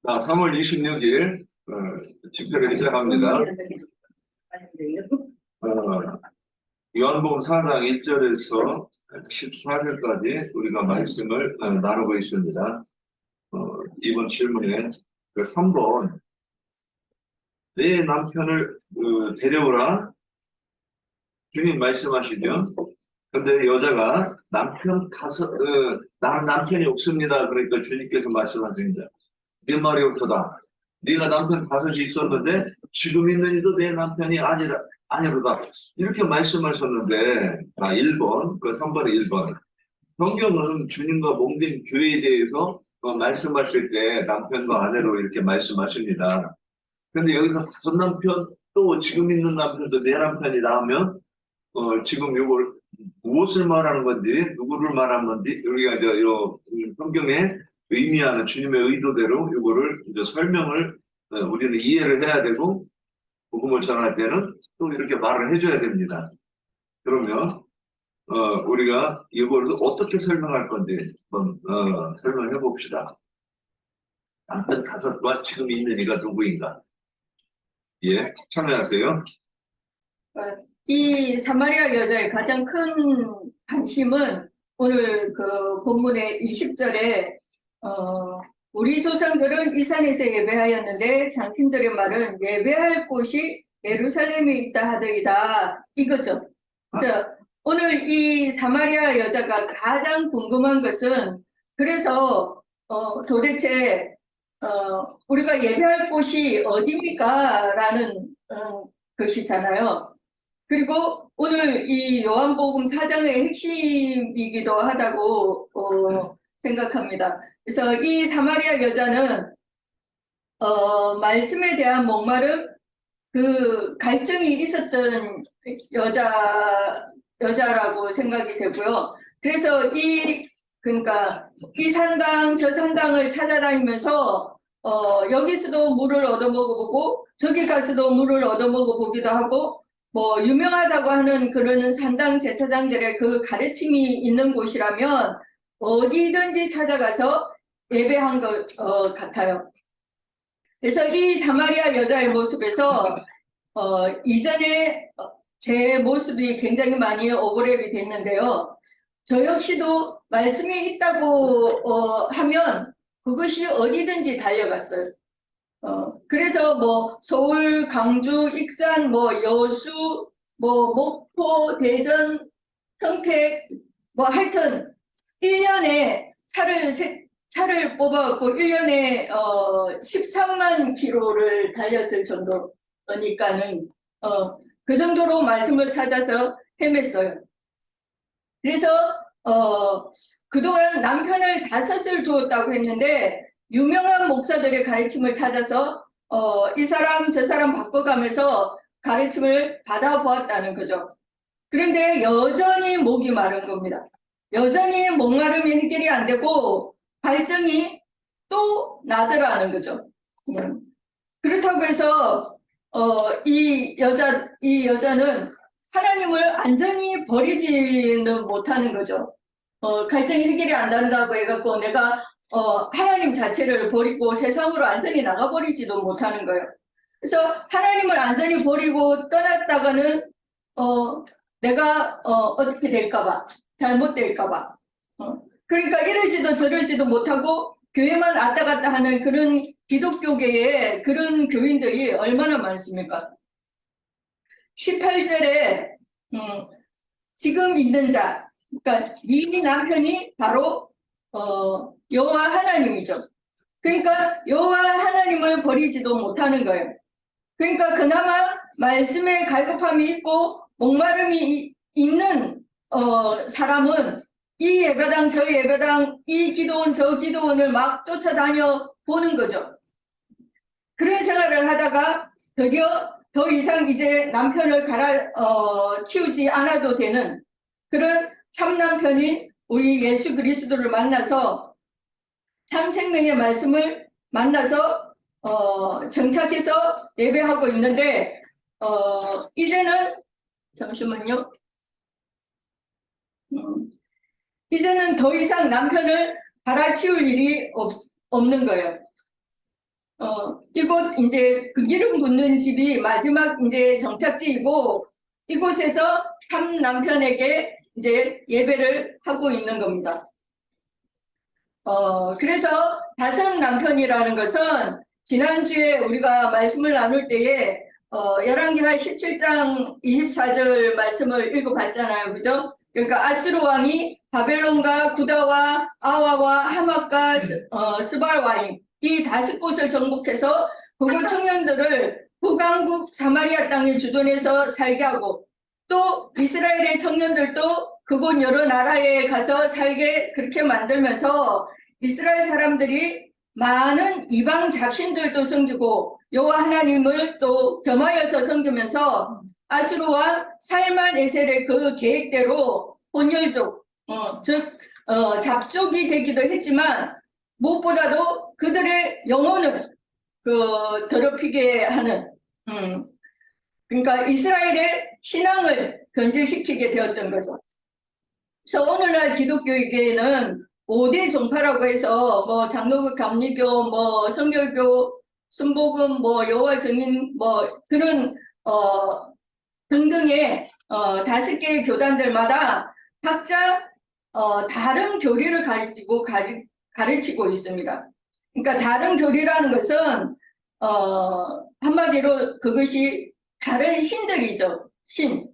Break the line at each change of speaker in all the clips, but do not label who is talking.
자, 3월 26일 집회를 시작합니다. 요한복음 4장 1절에서 14절까지 우리가 말씀을 나누고 있습니다. 이번 질문에 그 3번 내 남편을 데려오라 주님 말씀하시죠. 근데 여자가 나는 남편이 없습니다. 그러니까 주님께서 말씀하십니다. 네 말이 옳도다. 네가 남편 5이 있었는데 지금 있는 이도 내 남편이 아니로다. 이렇게 말씀하셨는데 1번, 그 3번에 1번. 성경은 주님과 몸된 교회에 대해서 말씀하실 때 남편과 아내로 이렇게 말씀하십니다. 근데 여기서 5 남편, 또 지금 있는 남편도 내 남편이다 하면 지금 이걸 무엇을 말하는 건지, 누구를 말하는 건지, 우리가 성경에 의미하는 주님의 의도대로 이거를 이제 설명을 우리는 이해를 해야 되고, 복음을 전할 때는 또 이렇게 말을 해줘야 됩니다. 그러면 우리가 이걸 어떻게 설명할 건지 한번 설명해 봅시다. 남편 5과 지금 있는 이가 누구인가? 예, 참여하세요.
이 사마리아 여자의 가장 큰 관심은 오늘 그 본문의 20절에 우리 조상들은 이 산에서 예배하였는데 당신들의 말은 예배할 곳이 예루살렘에 있다 하더이다 이거죠. 그래서 오늘 이 사마리아 여자가 가장 궁금한 것은 그래서 도대체 우리가 예배할 곳이 어디입니까? 라는 것이잖아요. 그리고 오늘 이 요한복음 4장의 핵심이기도 하다고 생각합니다. 그래서 이 사마리아 여자는 말씀에 대한 목마름, 그 갈증이 있었던 여자라고 생각이 되고요. 그래서 그러니까 이 산당 저 산당을 찾아다니면서 여기서도 물을 얻어 먹어보고 저기 가서도 물을 얻어 먹어보기도 하고 뭐 유명하다고 하는 그런 산당 제사장들의 그 가르침이 있는 곳이라면 어디든지 찾아가서 예배한 것 같아요. 그래서 이 사마리아 여자의 모습에서 이전에 제 모습이 굉장히 많이 오버랩이 됐는데요. 저 역시도 말씀이 있다고 하면 그것이 어디든지 달려갔어요. 그래서 뭐 서울, 강주, 익산, 뭐 여수, 뭐 목포, 대전, 평택, 뭐 하여튼 1년에 차를 뽑아갖고 1년에 13만 킬로를 달렸을 정도니까는 그 정도로 말씀을 찾아서 헤맸어요. 그래서 그동안 남편을 5을 두었다고 했는데 유명한 목사들의 가르침을 찾아서 이 사람 저 사람 바꿔가면서 가르침을 받아보았다는 거죠. 그런데 여전히 목이 마른 겁니다. 여전히 목마름이 해결이 안 되고 갈증이 또 나더라는 거죠. 그렇다고 해서 이 여자는 하나님을 완전히 버리지는 못하는 거죠. 갈증이 해결이 안 된다고 해갖고 내가 하나님 자체를 버리고 세상으로 완전히 나가버리지도 못하는 거예요. 그래서 하나님을 완전히 버리고 떠났다가는 내가 어떻게 될까봐, 잘못될까봐. 그러니까 이러지도 저러지도 못하고 교회만 왔다 갔다 하는 그런 기독교계에 그런 교인들이 얼마나 많습니까? 18절에 지금 있는 자, 그러니까 네 남편이 바로 여호와 하나님이죠. 그러니까 여호와 하나님을 버리지도 못하는 거예요. 그러니까 그나마 말씀에 갈급함이 있고 목마름이 있는 사람은 이 예배당 저 예배당 이 기도원 저 기도원을 막 쫓아다녀 보는 거죠. 그런 생활을 하다가 드디어 더 이상 이제 남편을 키우지 않아도 되는 그런 참 남편인 우리 예수 그리스도를 만나서 참 생명의 말씀을 만나서 정착해서 예배하고 있는데 이제는 잠시만요. 이제는 더 이상 남편을 갈아치울 일이 없는 거예요. 이곳 이제 그 기름 붓는 집이 마지막 이제 정착지이고 이곳에서 참 남편에게 이제 예배를 하고 있는 겁니다. 그래서 다섯 남편이라는 것은 지난주에 우리가 말씀을 나눌 때에 열왕기하 17장 24절 말씀을 읽어봤잖아요. 그죠? 그러니까 아수르 왕이 바벨론과 구다와 아와와 하맛과 스발와임 이 다섯 곳을 정복해서 그곳 청년들을 북왕국 사마리아 땅에 주둔해서 살게 하고 또 이스라엘의 청년들도 그곳 여러 나라에 가서 살게 그렇게 만들면서 이스라엘 사람들이 많은 이방 잡신들도 섬기고 여호와 하나님을 또 겸하여서 섬기면서 아수르와 살만에셀의 그 계획대로 혼혈족, 즉 잡족이 되기도 했지만 무엇보다도 그들의 영혼을 더럽히게 하는 그러니까 이스라엘의 신앙을 변질시키게 되었던 거죠. 그래서 오늘날 기독교에게는 5대 종파라고 해서 뭐 장로교, 감리교, 뭐 성결교, 순복음, 뭐 여호와 증인, 뭐 그런 등등의 5개의 교단들마다 각자 다른 교리를 가지고 가르치고 있습니다. 그러니까 다른 교리라는 것은 한마디로 그것이 다른 신들이죠. 신.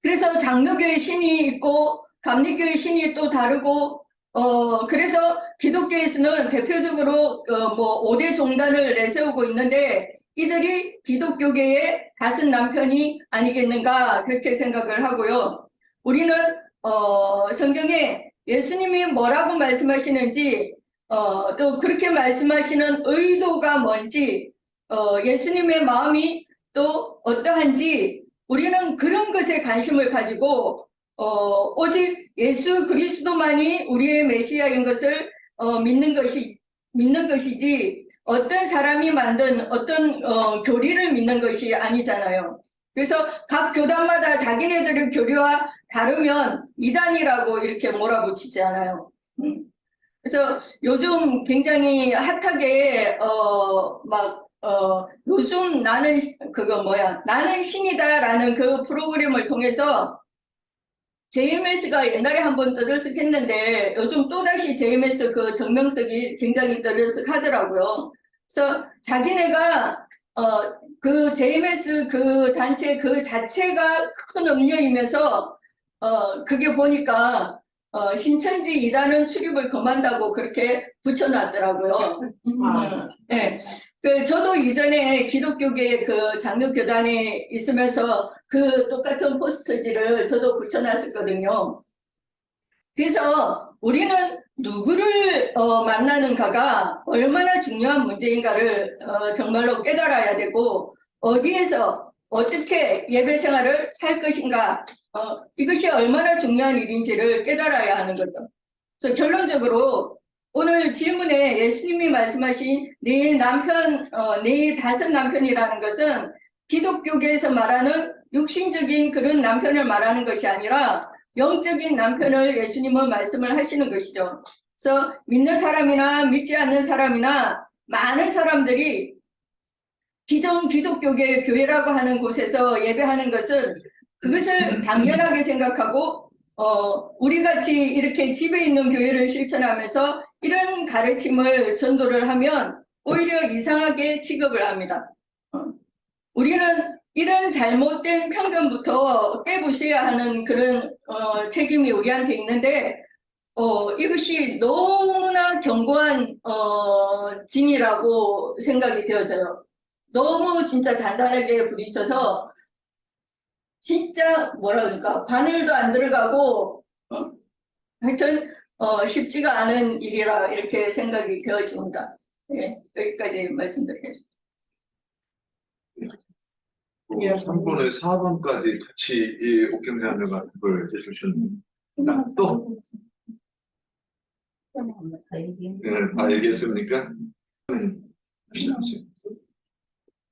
그래서 장로교의 신이 있고 감리교의 신이 또 다르고 그래서 기독교에서는 대표적으로 뭐 5대 종단을 내세우고 있는데 이들이 기독교계의 다섯 남편이 아니겠는가 그렇게 생각을 하고요. 우리는 성경에 예수님이 뭐라고 말씀하시는지 또 그렇게 말씀하시는 의도가 뭔지 예수님의 마음이 또 어떠한지 우리는 그런 것에 관심을 가지고 오직 예수 그리스도만이 우리의 메시아인 것을 믿는 것이지 어떤 사람이 만든 어떤 교리를 믿는 것이 아니잖아요. 그래서 각 교단마다 자기네들의 교리와 다르면 이단이라고 이렇게 몰아붙이지 않아요. 그래서 요즘 굉장히 핫하게 요즘 나는 나는 신이다라는 그 프로그램을 통해서 JMS가 옛날에 한번 떠들썩했는데 요즘 또다시 JMS 그 정명석이 굉장히 떠들썩하더라고요. 그래서 자기네가 그 JMS 그 단체 그 자체가 큰 음료이면서 그게 보니까 신천지 이단은 출입을 금한다고 그렇게 붙여놨더라고요. 네. 저도 이전에 기독교계 그 장로교단에 있으면서 그 똑같은 포스터지를 저도 붙여놨었거든요. 그래서 우리는 누구를 만나는가가 얼마나 중요한 문제인가를 정말로 깨달아야 되고 어디에서 어떻게 예배 생활을 할 것인가 이것이 얼마나 중요한 일인지를 깨달아야 하는 거죠. 그래서 결론적으로 오늘 질문에 예수님이 말씀하신 네 다섯 남편이라는 것은 기독교계에서 말하는 육신적인 그런 남편을 말하는 것이 아니라 영적인 남편을 예수님은 말씀을 하시는 것이죠. 그래서 믿는 사람이나 믿지 않는 사람이나 많은 사람들이 기존 기독교계 교회라고 하는 곳에서 예배하는 것은 그것을 당연하게 생각하고 우리 같이 이렇게 집에 있는 교회를 실천하면서 이런 가르침을 전도를 하면 오히려 이상하게 취급을 합니다. 우리는 이런 잘못된 편견부터 깨부셔야 하는 그런 책임이 우리한테 있는데 이것이 너무나 견고한 진이라고 생각이 되어져요. 너무 진짜 단단하게 부딪혀서 진짜 뭐라 그럴까 바늘도 안 들어가고 하여튼 쉽지가 않은 일이라 이렇게 생각이 되어집니다. 네, 여기까지 말씀드리겠습니다.
3번에 4번까지 같이 이 옥경자매가 답을 해주셨는데 또 다 얘기했습니까?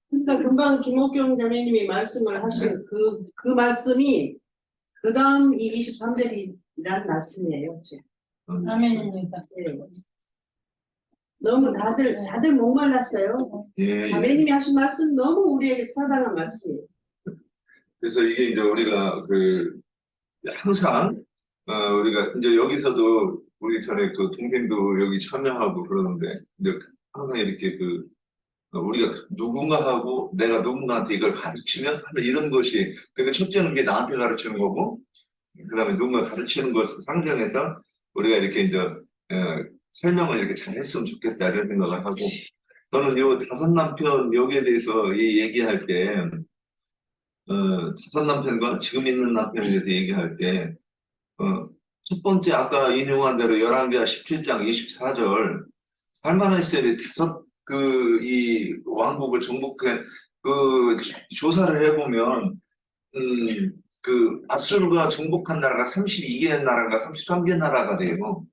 그러니까 금방 김옥경 자매님이 말씀을 하신 그 말씀이 그 다음 이 23절이라는 말씀이에요.
아멘입니다.
네. 너무 다들 목말랐어요.
예, 예.
자매님이 하신 말씀 너무 우리에게 타당한 말씀이에요.
그래서 이게 이제 우리가 항상 우리가 이제 여기서도 우리 전에 그 동생도 여기 참여하고 그러는데 이제 항상 이렇게 우리가 누군가하고 내가 누군가한테 이걸 가르치면 하는 이런 것이 그러니까 첫째는 게 나한테 가르치는 거고 그다음에 누군가 가르치는 것을 상정해서 우리가 이렇게 이제 설명을 이렇게 잘 했으면 좋겠다 이런 생각을 하고 저는 요 다섯 남편 여기에 대해서 이 얘기할 때 다섯 남편과 지금 있는 남편에 대해서 얘기할 때 첫 번째 아까 인용한 대로 11개 17장 24절 살만한 이스라엘이 이 왕국을 정복해 조사를 해보면 아수르가 정복한 나라가 32개 나라가 33개 나라가 돼요.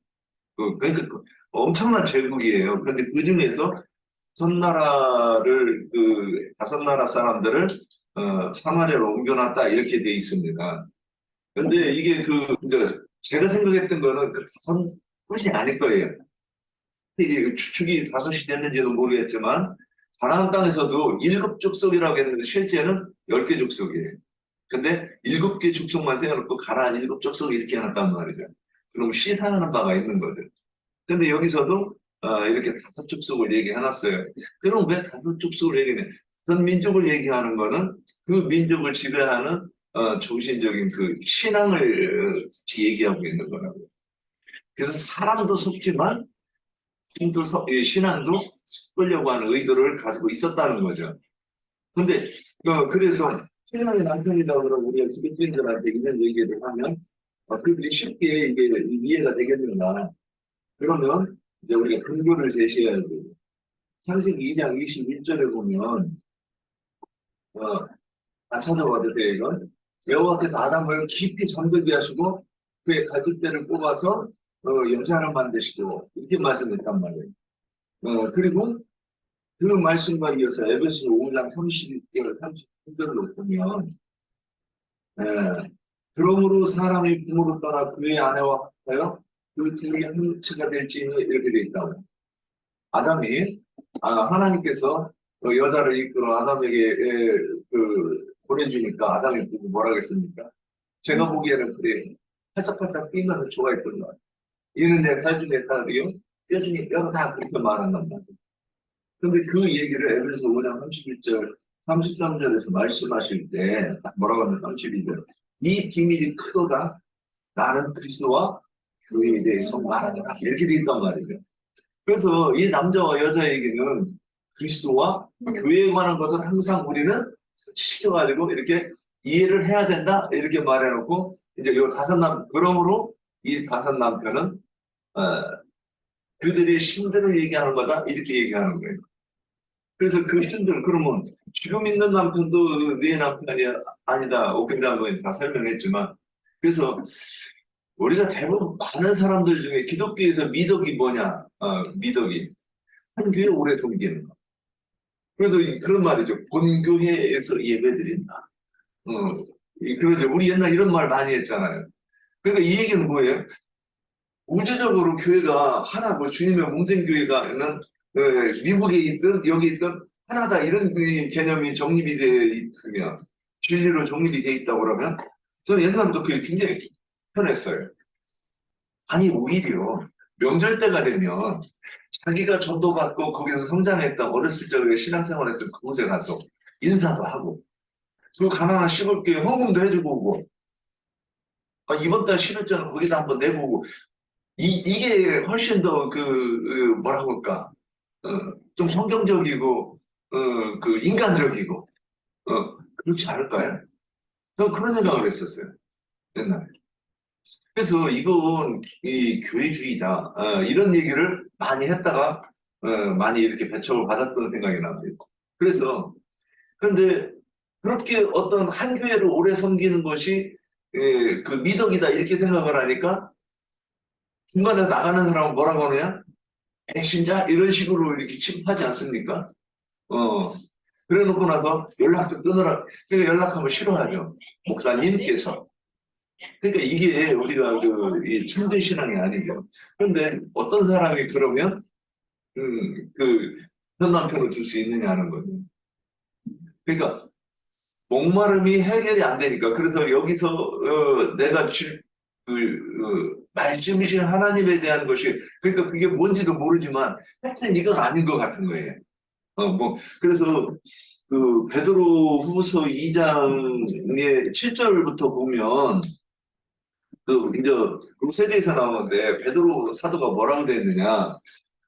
그러니까 엄청난 제국이에요. 그런데 그 중에서 다섯 나라 사람들을 사마리아로 옮겨놨다 이렇게 돼 있습니다. 근데 이게 이제 제가 생각했던 거는 다섯 뿐이 아닐 거예요. 이게 추측이 다섯이 됐는지는 모르겠지만 가나안 땅에서도 7 족속이라고 했는데 실제는 10개 족속이에요. 근데 7개 족속만 세워놓고 가나안 7 족속 이렇게 해놨단 말이죠. 그럼 시사하는 바가 있는 거죠. 근데 여기서도 이렇게 5 족속을 얘기해놨어요. 그럼 왜 5 족속을 얘기해? 전 민족을 얘기하는 거는 그 민족을 지배하는 정신적인 신앙을 얘기하고 있는 거라고요. 그래서 사람도 속지만 신앙도 섞으려고 하는 의도를 가지고 있었다는 거죠. 근데 그래서 신앙의 남편이다 그러고 우리가 기독교인들한테 이런 얘기를 하면 그들이 쉽게 이게 이해가 되겠는가? 그러면 이제 우리가 근거를 제시해야 돼요. 창세기 2장 21절에 보면 찾아봐도 돼요, 이건. 여호와께서 아담을 깊이 잠들게 하시고 그의 가죽대를 뽑아서 여자를 만드시고 이렇게 말씀했단 말이에요. 그리고 그 말씀과 이어서 에베소 5장 31절 33절로 보면 그러므로 사람이 부모를 떠나 그의 아내와 합하여 그 둘이 한 육체가 될지니 이렇게 되어 있다고. 아담이 하나님께서 여자를 이끌어 아담에게 보내주니까 아담이 보고 뭐라고 했습니까? 제가 보기에는 그래 팔짝팔짝 뛰면서 좋아했던 것 같아요. 이는 내 살 중에 살이요 뼈 중에 뼈가 다 그렇게 말한단 말이에요. 근데 그 얘기를 에베소 5장 31절 33절에서 말씀하실 때 뭐라고 하면 32절 이 비밀이 크도다 나는 그리스도와 교회에 대해서 말하노라 이렇게 돼 있단 말이에요. 그래서 이 남자와 여자에게는 그리스도와 교회에 관한 것을 항상 우리는 시켜가지고 이렇게 이해를 해야 된다 이렇게 말해놓고 이제 그러므로 이 5 남편은 그들의 신들을 얘기하는 거다 이렇게 얘기하는 거예요. 그래서 그 신들 그러면 지금 있는 남편도 네 남편이 아니다 옥경장은 다 설명했지만 그래서 우리가 대부분 많은 사람들 중에 기독교에서 미덕이 뭐냐 미덕이 한 교회 오래 섬기는 거. 그래서 그런 말이죠. 본교회에서 예배드린다. 그러죠. 우리 옛날 이런 말 많이 했잖아요. 그러니까 이 얘기는 뭐예요? 우주적으로 교회가 하나고 주님의 몸된 교회가 있는 미국에 있든 여기 있든 하나다 이런 개념이 정립이 되어 있으면 진리로 정립이 되어 있다고 그러면 저는 옛날부터 그게 굉장히 편했어요. 아니 오히려 명절 때가 되면 자기가 전도받고 거기서 성장했던 어렸을 적에 신앙생활했던 그곳에 가서 인사도 하고 그 가난한 시골교회 헌금도 해주고 오고 이번 달 11조는 거기다 한번 내고 오고 이게 훨씬 더 뭐라고 할까 좀 성경적이고 인간적이고 그렇지 않을까요? 저는 그런 생각을 했었어요 옛날에. 그래서 이건 이 교회주의다 이런 얘기를 많이 했다가 많이 이렇게 배척을 받았던 생각이 나요. 그래서 근데 그렇게 어떤 한 교회를 오래 섬기는 것이 그 미덕이다 이렇게 생각을 하니까 중간에 나가는 사람은 뭐라고 하느냐? 배신자 이런 식으로 이렇게 취급하지 않습니까? 그래 놓고 나서 연락도 끊으라. 그러니까 연락하면 싫어하죠. 목사님께서. 그러니까 이게 우리가 이 참된 신앙이 아니죠. 그런데 어떤 사람이 그러면 현 남편을 줄 수 있느냐는 거죠. 그러니까 목마름이 해결이 안 되니까 그래서 여기서 내가 말씀이신 하나님에 대한 것이 그러니까 그게 뭔지도 모르지만 하여튼 이건 아닌 것 같은 거예요. 그래서 베드로 후서 2장의 7절부터 보면 이제 세대에서 나오는데 베드로 사도가 뭐라고 되어 있느냐.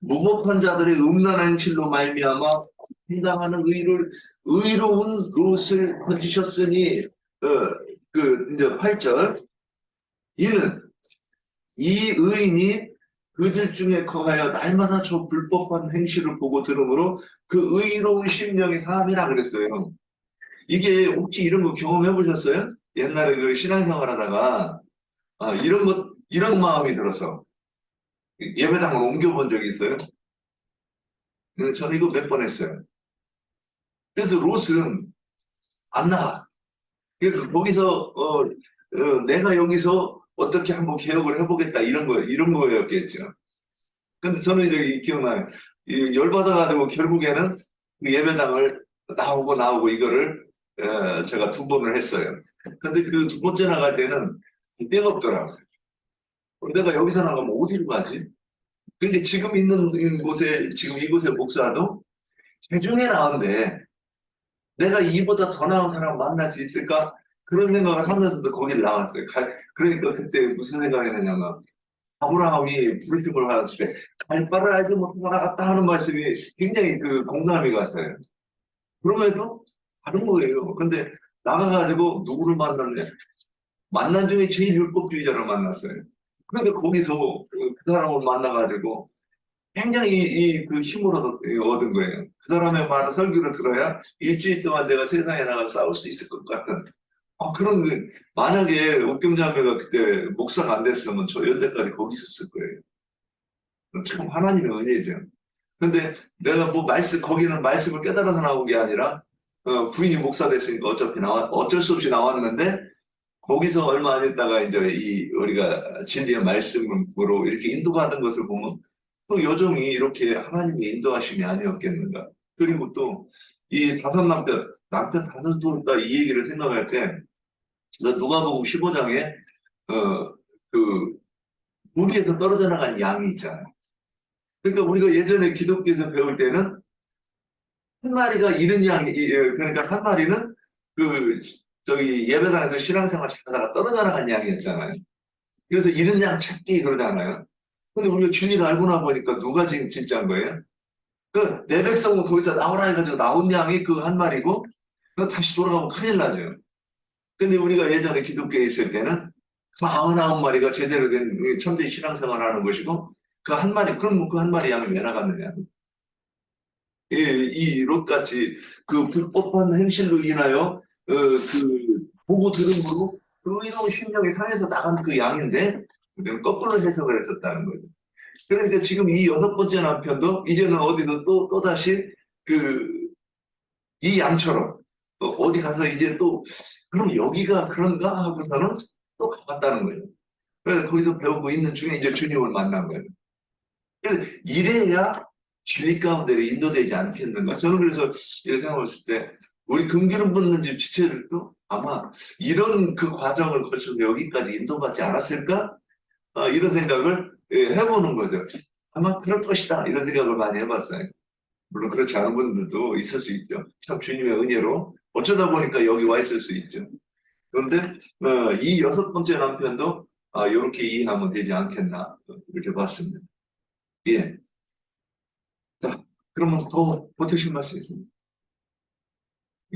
무법한 자들의 음란한 행실로 말미암아 해당하는 의로운 롯을 건지셨으니 이제 8절 이는 이 의인이 그들 중에 거하여 날마다 저 불법한 행실을 보고 들으므로 그 의로운 심령이 사함이라 그랬어요. 이게 혹시 이런 거 경험해 보셨어요? 옛날에 신앙생활 하다가 이런 마음이 들어서 예배당을 옮겨본 적이 있어요? 저는 이거 몇 번 했어요. 그래서 롯은 안 나가. 그러니까 거기서 내가 여기서 어떻게 한번 개혁을 해보겠다 이런 거였겠죠. 근데 저는 이제 기억나요. 열받아가지고 결국에는 그 예배당을 나오고 이거를 제가 2번을 했어요. 근데 그 2번째 나갈 때는 때가 없더라고요. 내가 여기서 나가면 어디로 가지? 근데 지금 이곳의 목사도 재중에 나은데 내가 이보다 더 나은 사람 만날 수 있을까? 그런 생각을 하면서도 거기를 나왔어요. 그러니까 그때 무슨 생각이 나냐면 아브라함이 부르심을 받았을 때 갈 바를 알지 못하고 나갔다 하는 말씀이 굉장히 공감이 갔어요. 그럼에도 다른 거예요. 근데 나가가지고 누구를 만났냐? 만난 중에 제일 율법주의자를 만났어요. 그러니까 거기서 그 사람을 만나가지고 굉장히 그 힘을 얻은 거예요. 그 사람의 말을 설교를 들어야 일주일 동안 내가 세상에 나가 싸울 수 있을 것 같은. 만약에 옥경자매가 그때 목사가 안 됐으면 저 연대까지 거기 있었을 거예요. 참 하나님의 은혜죠. 근데 내가 거기는 말씀을 깨달아서 나온 게 아니라 부인이 목사 됐으니까 어쩔 수 없이 나왔는데 거기서 얼마 안 있다가 이제 우리가 진리의 말씀으로 이렇게 인도받은 것을 보면 또 여정이 이렇게 하나님의 인도하심이 아니었겠는가. 그리고 또 이 남편 5둘 이 얘기를 생각할 때 누가복음 15장에 물 위에서 떨어져 나간 양이 있잖아요. 그러니까 우리가 예전에 기독교에서 배울 때는 한 마리가 잃은 양이 그러니까 한 마리는 예배당에서 신앙생활 하다가 떨어져 나간 양이었잖아요. 그래서 잃은 양 찾기 그러잖아요. 근데 우리가 주님을 알고 나 보니까 누가 지금 진짜인 거예요? 내 백성은 거기서 나오라 해가지고 나온 양이 그 한 마리고 다시 돌아가면 큰일 나죠. 근데 우리가 예전에 기독교에 있을 때는 49마리가 제대로 된 참된 신앙생활을 하는 것이고 그 한 마리 양이 왜 나갔느냐. 이 롯같이 그 불법한 행실로 인하여 보고 들음으로 의로운 심령이 상해서 나간 그 양인데 거꾸로 해석을 했었다는 거죠. 그러니까 지금 이 6번째 남편도 이제는 어디서 또다시 이 양처럼 어디 가서 이제 그럼 여기가 그런가 하고서는 또 가봤다는 거예요. 그래서 거기서 배우고 있는 중에 이제 주님을 만난 거예요. 그래서 이래야 진리 가운데 인도되지 않겠는가. 저는 그래서 이렇게 생각했을 때 우리 금기름 붓는 집 지체들도 아마 이런 과정을 거쳐서 여기까지 인도받지 않았을까? 이런 생각을 해보는 거죠. 아마 그럴 것이다. 이런 생각을 많이 해봤어요. 물론 그렇지 않은 분들도 있을 수 있죠. 참 주님의 은혜로 어쩌다 보니까 여기 와 있을 수 있죠. 그런데 이 6번째 남편도 이렇게 이해하면 되지 않겠나 이렇게 봤습니다. 예. 자, 그러면 더 보태실 말씀 있습니다.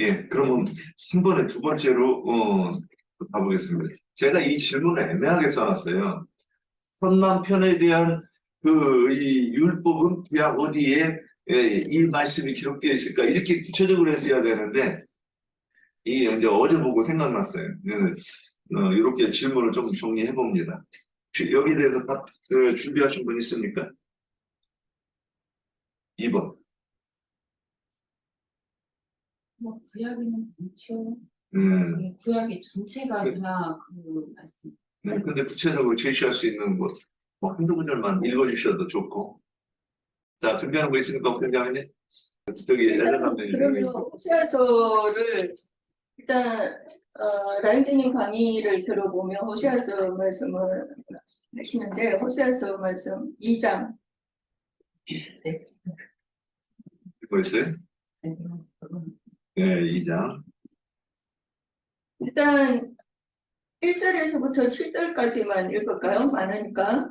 예, 그러면 3번에 2번째로 가보겠습니다. 제가 이 질문을 애매하게 써놨어요. 첫 남편에 대한 이 율법은 구약 어디에 이 말씀이 기록되어 있을까 이렇게 구체적으로 했어야 되는데 이제 어제 보고 생각났어요. 이렇게 질문을 좀 정리해 봅니다. 여기에 대해서 다 준비하신 분 있습니까? 2번.
구약에는 많죠.
음.
구약이 전체가
네.
다 말씀.
네, 근데 구체적으로 제시할 수 있는 한두 구절만 읽어주셔도 좋고. 자, 준비하는 거 있으니까 공장장님. 저기 애들 남편이.
그러면 호세아서를 일단 라인즈님 강의를 들어보면 호세아서 말씀을 하시는데 호세아서 말씀 2장
읽고 있어요? 네, 2장.
일단 1절에서부터 7절까지만 읽을까요? 많으니까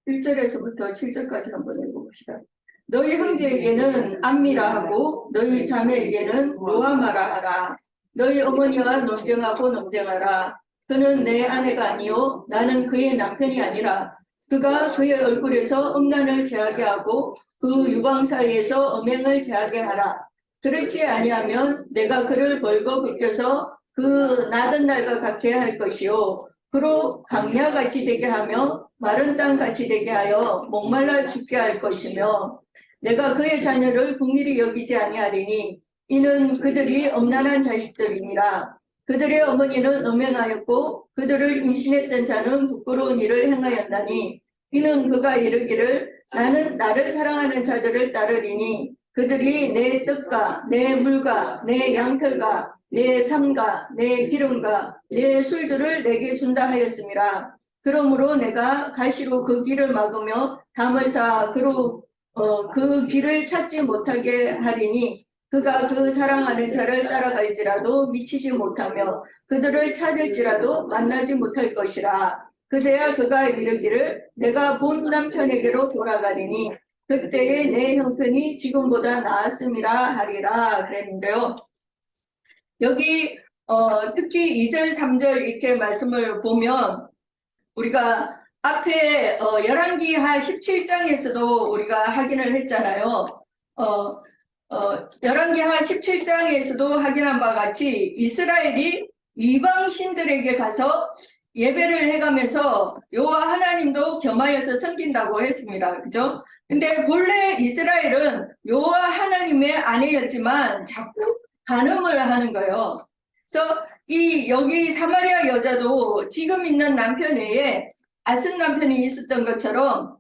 1절에서부터 7절까지 한번 읽어봅시다. 너희 형제에게는 암미라 하고 너희 자매에게는 로아마라 하라. 너희 어머니와 논쟁하라. 그는 내 아내가 아니요 나는 그의 남편이 아니라 그가 그의 얼굴에서 음란을 제하게 하고 그 유방 사이에서 음행을 제하게 하라. 그렇지 아니하면 내가 그를 벌거 벗겨서 그 나던 날과 같게 할 것이요 그로 강야같이 되게 하며 마른 땅같이 되게 하여 목말라 죽게 할 것이며 내가 그의 자녀를 긍휼히 여기지 아니하리니 이는 그들이 음란한 자식들이니라. 그들의 어머니는 음행하였고 그들을 임신했던 자는 부끄러운 일을 행하였나니 이는 그가 이르기를 나는 나를 사랑하는 자들을 따르리니 그들이 내 떡과 내 물과 내 양털과 내 삶과 내 기름과 내 술들을 내게 준다 하였음이라. 그러므로 내가 가시로 그 길을 막으며 담을 쌓아 그로 그 길을 찾지 못하게 하리니 그가 그 사랑하는 자를 따라갈지라도 미치지 못하며 그들을 찾을지라도 만나지 못할 것이라. 그제야 그가 이르기를 내가 본 남편에게로 돌아가리니 그때에 내 형편이 지금보다 나았음이라 하리라 그랬는데요. 여기 특히 2절 3절 이렇게 말씀을 보면 우리가 앞에 열왕기하 17장에서도 우리가 확인을 했잖아요. 열왕기하 17장에서도 확인한 바와 같이 이스라엘이 이방 신들에게 가서 예배를 해가면서 여호와 하나님도 겸하여서 섬긴다고 했습니다. 그죠? 근데 본래 이스라엘은 여호와 하나님의 아내였지만 자꾸 간음을 하는 거예요. 그래서 여기 사마리아 여자도 지금 있는 남편 외에 아슨 남편이 있었던 것처럼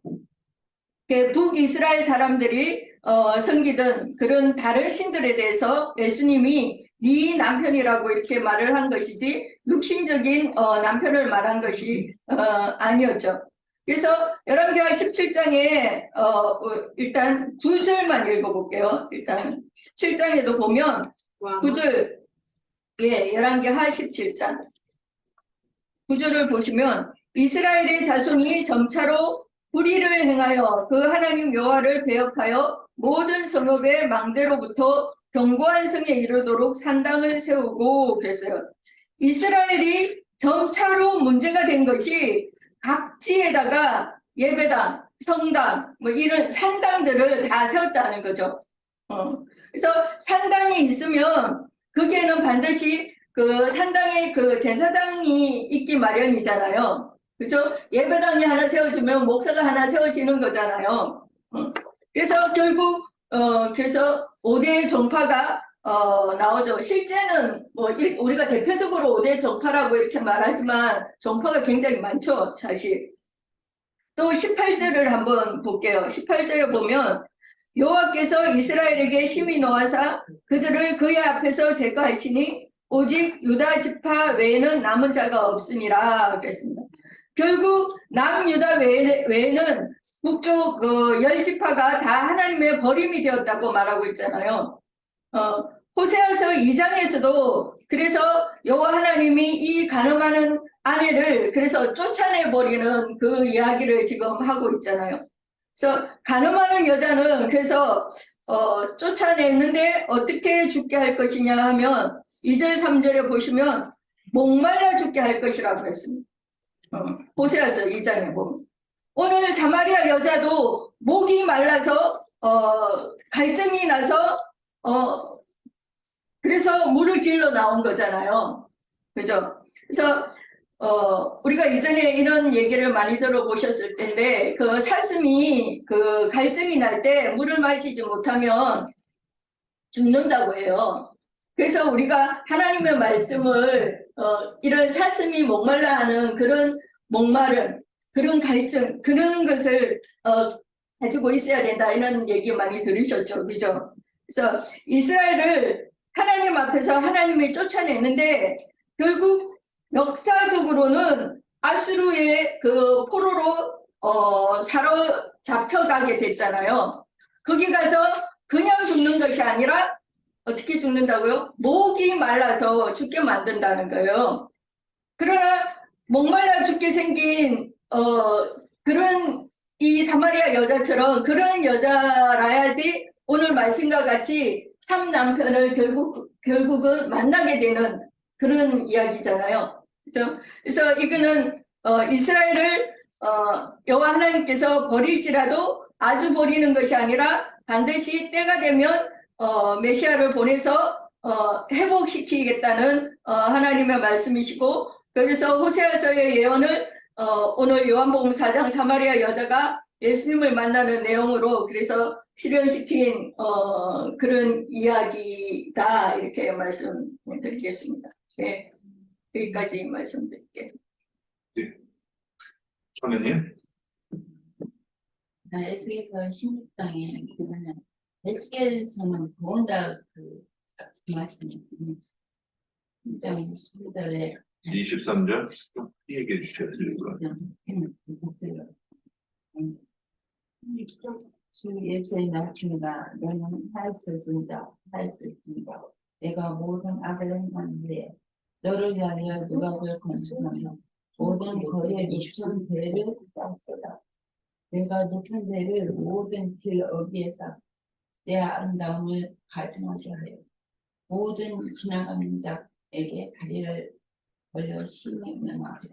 북이스라엘 사람들이 섬기던 그런 다른 신들에 대해서 예수님이 네 남편이라고 이렇게 말을 한 것이지 육신적인 남편을 말한 것이 아니었죠. 그래서 열왕기하 17장에 일단 9절만 읽어볼게요. 일단 17장에도 보면 9절 열왕기하 17장 9절을 보시면 이스라엘의 자손이 점차로 불의를 행하여 그 하나님 여호와를 배역하여 모든 성읍의 망대로부터 견고한 성에 이르도록 산당을 세우고 그랬어요. 이스라엘이 점차로 문제가 된 것이 각지에다가 예배당, 성당, 뭐 이런 산당들을 다 세웠다는 거죠. 그래서 산당이 있으면 거기에는 반드시 그 산당에 그 제사장이 있기 마련이잖아요. 그죠? 예배당이 하나 세워지면 목사가 하나 세워지는 거잖아요. 그래서 결국 그래서 5대 종파가 나오죠. 실제는 뭐 우리가 대표적으로 5대 종파라고 이렇게 말하지만 종파가 굉장히 많죠, 사실. 또 18절을 한번 볼게요. 18절에 보면 여호와께서 이스라엘에게 심히 노하사 그들을 그의 앞에서 제거하시니 오직 유다 지파 외에는 남은 자가 없음이라 그랬습니다. 결국 남유다 외에는 북쪽 그 10지파가 다 하나님의 버림이 되었다고 말하고 있잖아요. 호세아서 2장에서도 그래서 여호와 하나님이 이 간음하는 아내를 그래서 쫓아내버리는 그 이야기를 지금 하고 있잖아요. 그래서 간음하는 여자는 그래서 쫓아냈는데 어떻게 죽게 할 것이냐 하면 2절 3절에 보시면 목말라 죽게 할 것이라고 했습니다. 호세아서 2장에 보면 오늘 사마리아 여자도 목이 말라서 갈증이 나서 그래서 물을 길러 나온 거잖아요. 그죠? 그래서 우리가 이전에 이런 얘기를 많이 들어보셨을 텐데 그 사슴이 그 갈증이 날 때 물을 마시지 못하면 죽는다고 해요. 그래서 우리가 하나님의 말씀을 이런 사슴이 목말라 하는 그런 목마름, 그런 갈증, 그런 것을 가지고 있어야 된다 이런 얘기 많이 들으셨죠, 그죠? 그래서 이스라엘을 하나님 앞에서 하나님이 쫓아내는데 결국 역사적으로는 아수르의 그 포로로 사로잡혀가게 됐잖아요. 거기 가서 그냥 죽는 것이 아니라 어떻게 죽는다고요? 목이 말라서 죽게 만든다는 거예요. 그러나 목말라 죽게 생긴 그런 이 사마리아 여자처럼 그런 여자라야지 오늘 말씀과 같이 참 남편을 결국은 만나게 되는 그런 이야기잖아요. 그죠? 그래서 이거는 이스라엘을 여호와 하나님께서 버릴지라도 아주 버리는 것이 아니라 반드시 때가 되면 메시아를 보내서 회복시키겠다는 하나님의 말씀이시고, 그래서 호세아서의 예언을 오늘 요한복음 4장 사마리아 여자가 예수님을 만나는 내용으로 그래서 실현시킨 그런 이야기다 이렇게 말씀드리겠습니다. 네, 여기까지 말씀드릴게요.
사모님.
에스겔서 16장에 보면은 에스겔서는 더군다나 그 말씀이 16장 11절에
23절 좀 얘기해 주셔야 될 것 같아요.
주 예수의 말씀이다. 너는 하였을진다. 내가 모든 악을 행하는데 너를 위하여 누가 그를 건축하며 모든 거리에 높은 배를 쌓았다. 내가 높은 배를 모든 길 어귀에서 내 아름다움을 가증하게 하여 모든 지나가는 자에게 다리를 벌려 심히 명하고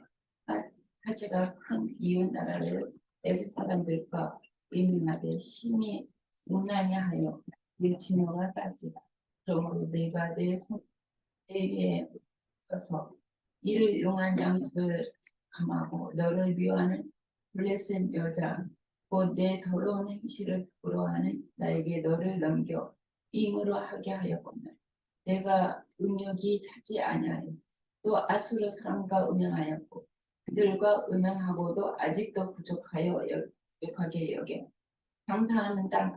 하체가 큰 이웃 나라를 애국 사람들과 의민하되 심히 문란히 하여 내 진노가 따르다. 그러므로 내가 내 손 위에 서서 이를 용한 양식을 감하고 너를 미워하는 블레셋 여자 곧 내 더러운 행실을 부러워하는 나에게 너를 넘겨 임으로 하게 하였거늘 내가 음욕이 차지 아니하여 또 아수르 사람과 음행하였고 그들과 음행하고도 아직도 부족하여 역하게 여겨 강타하는 땅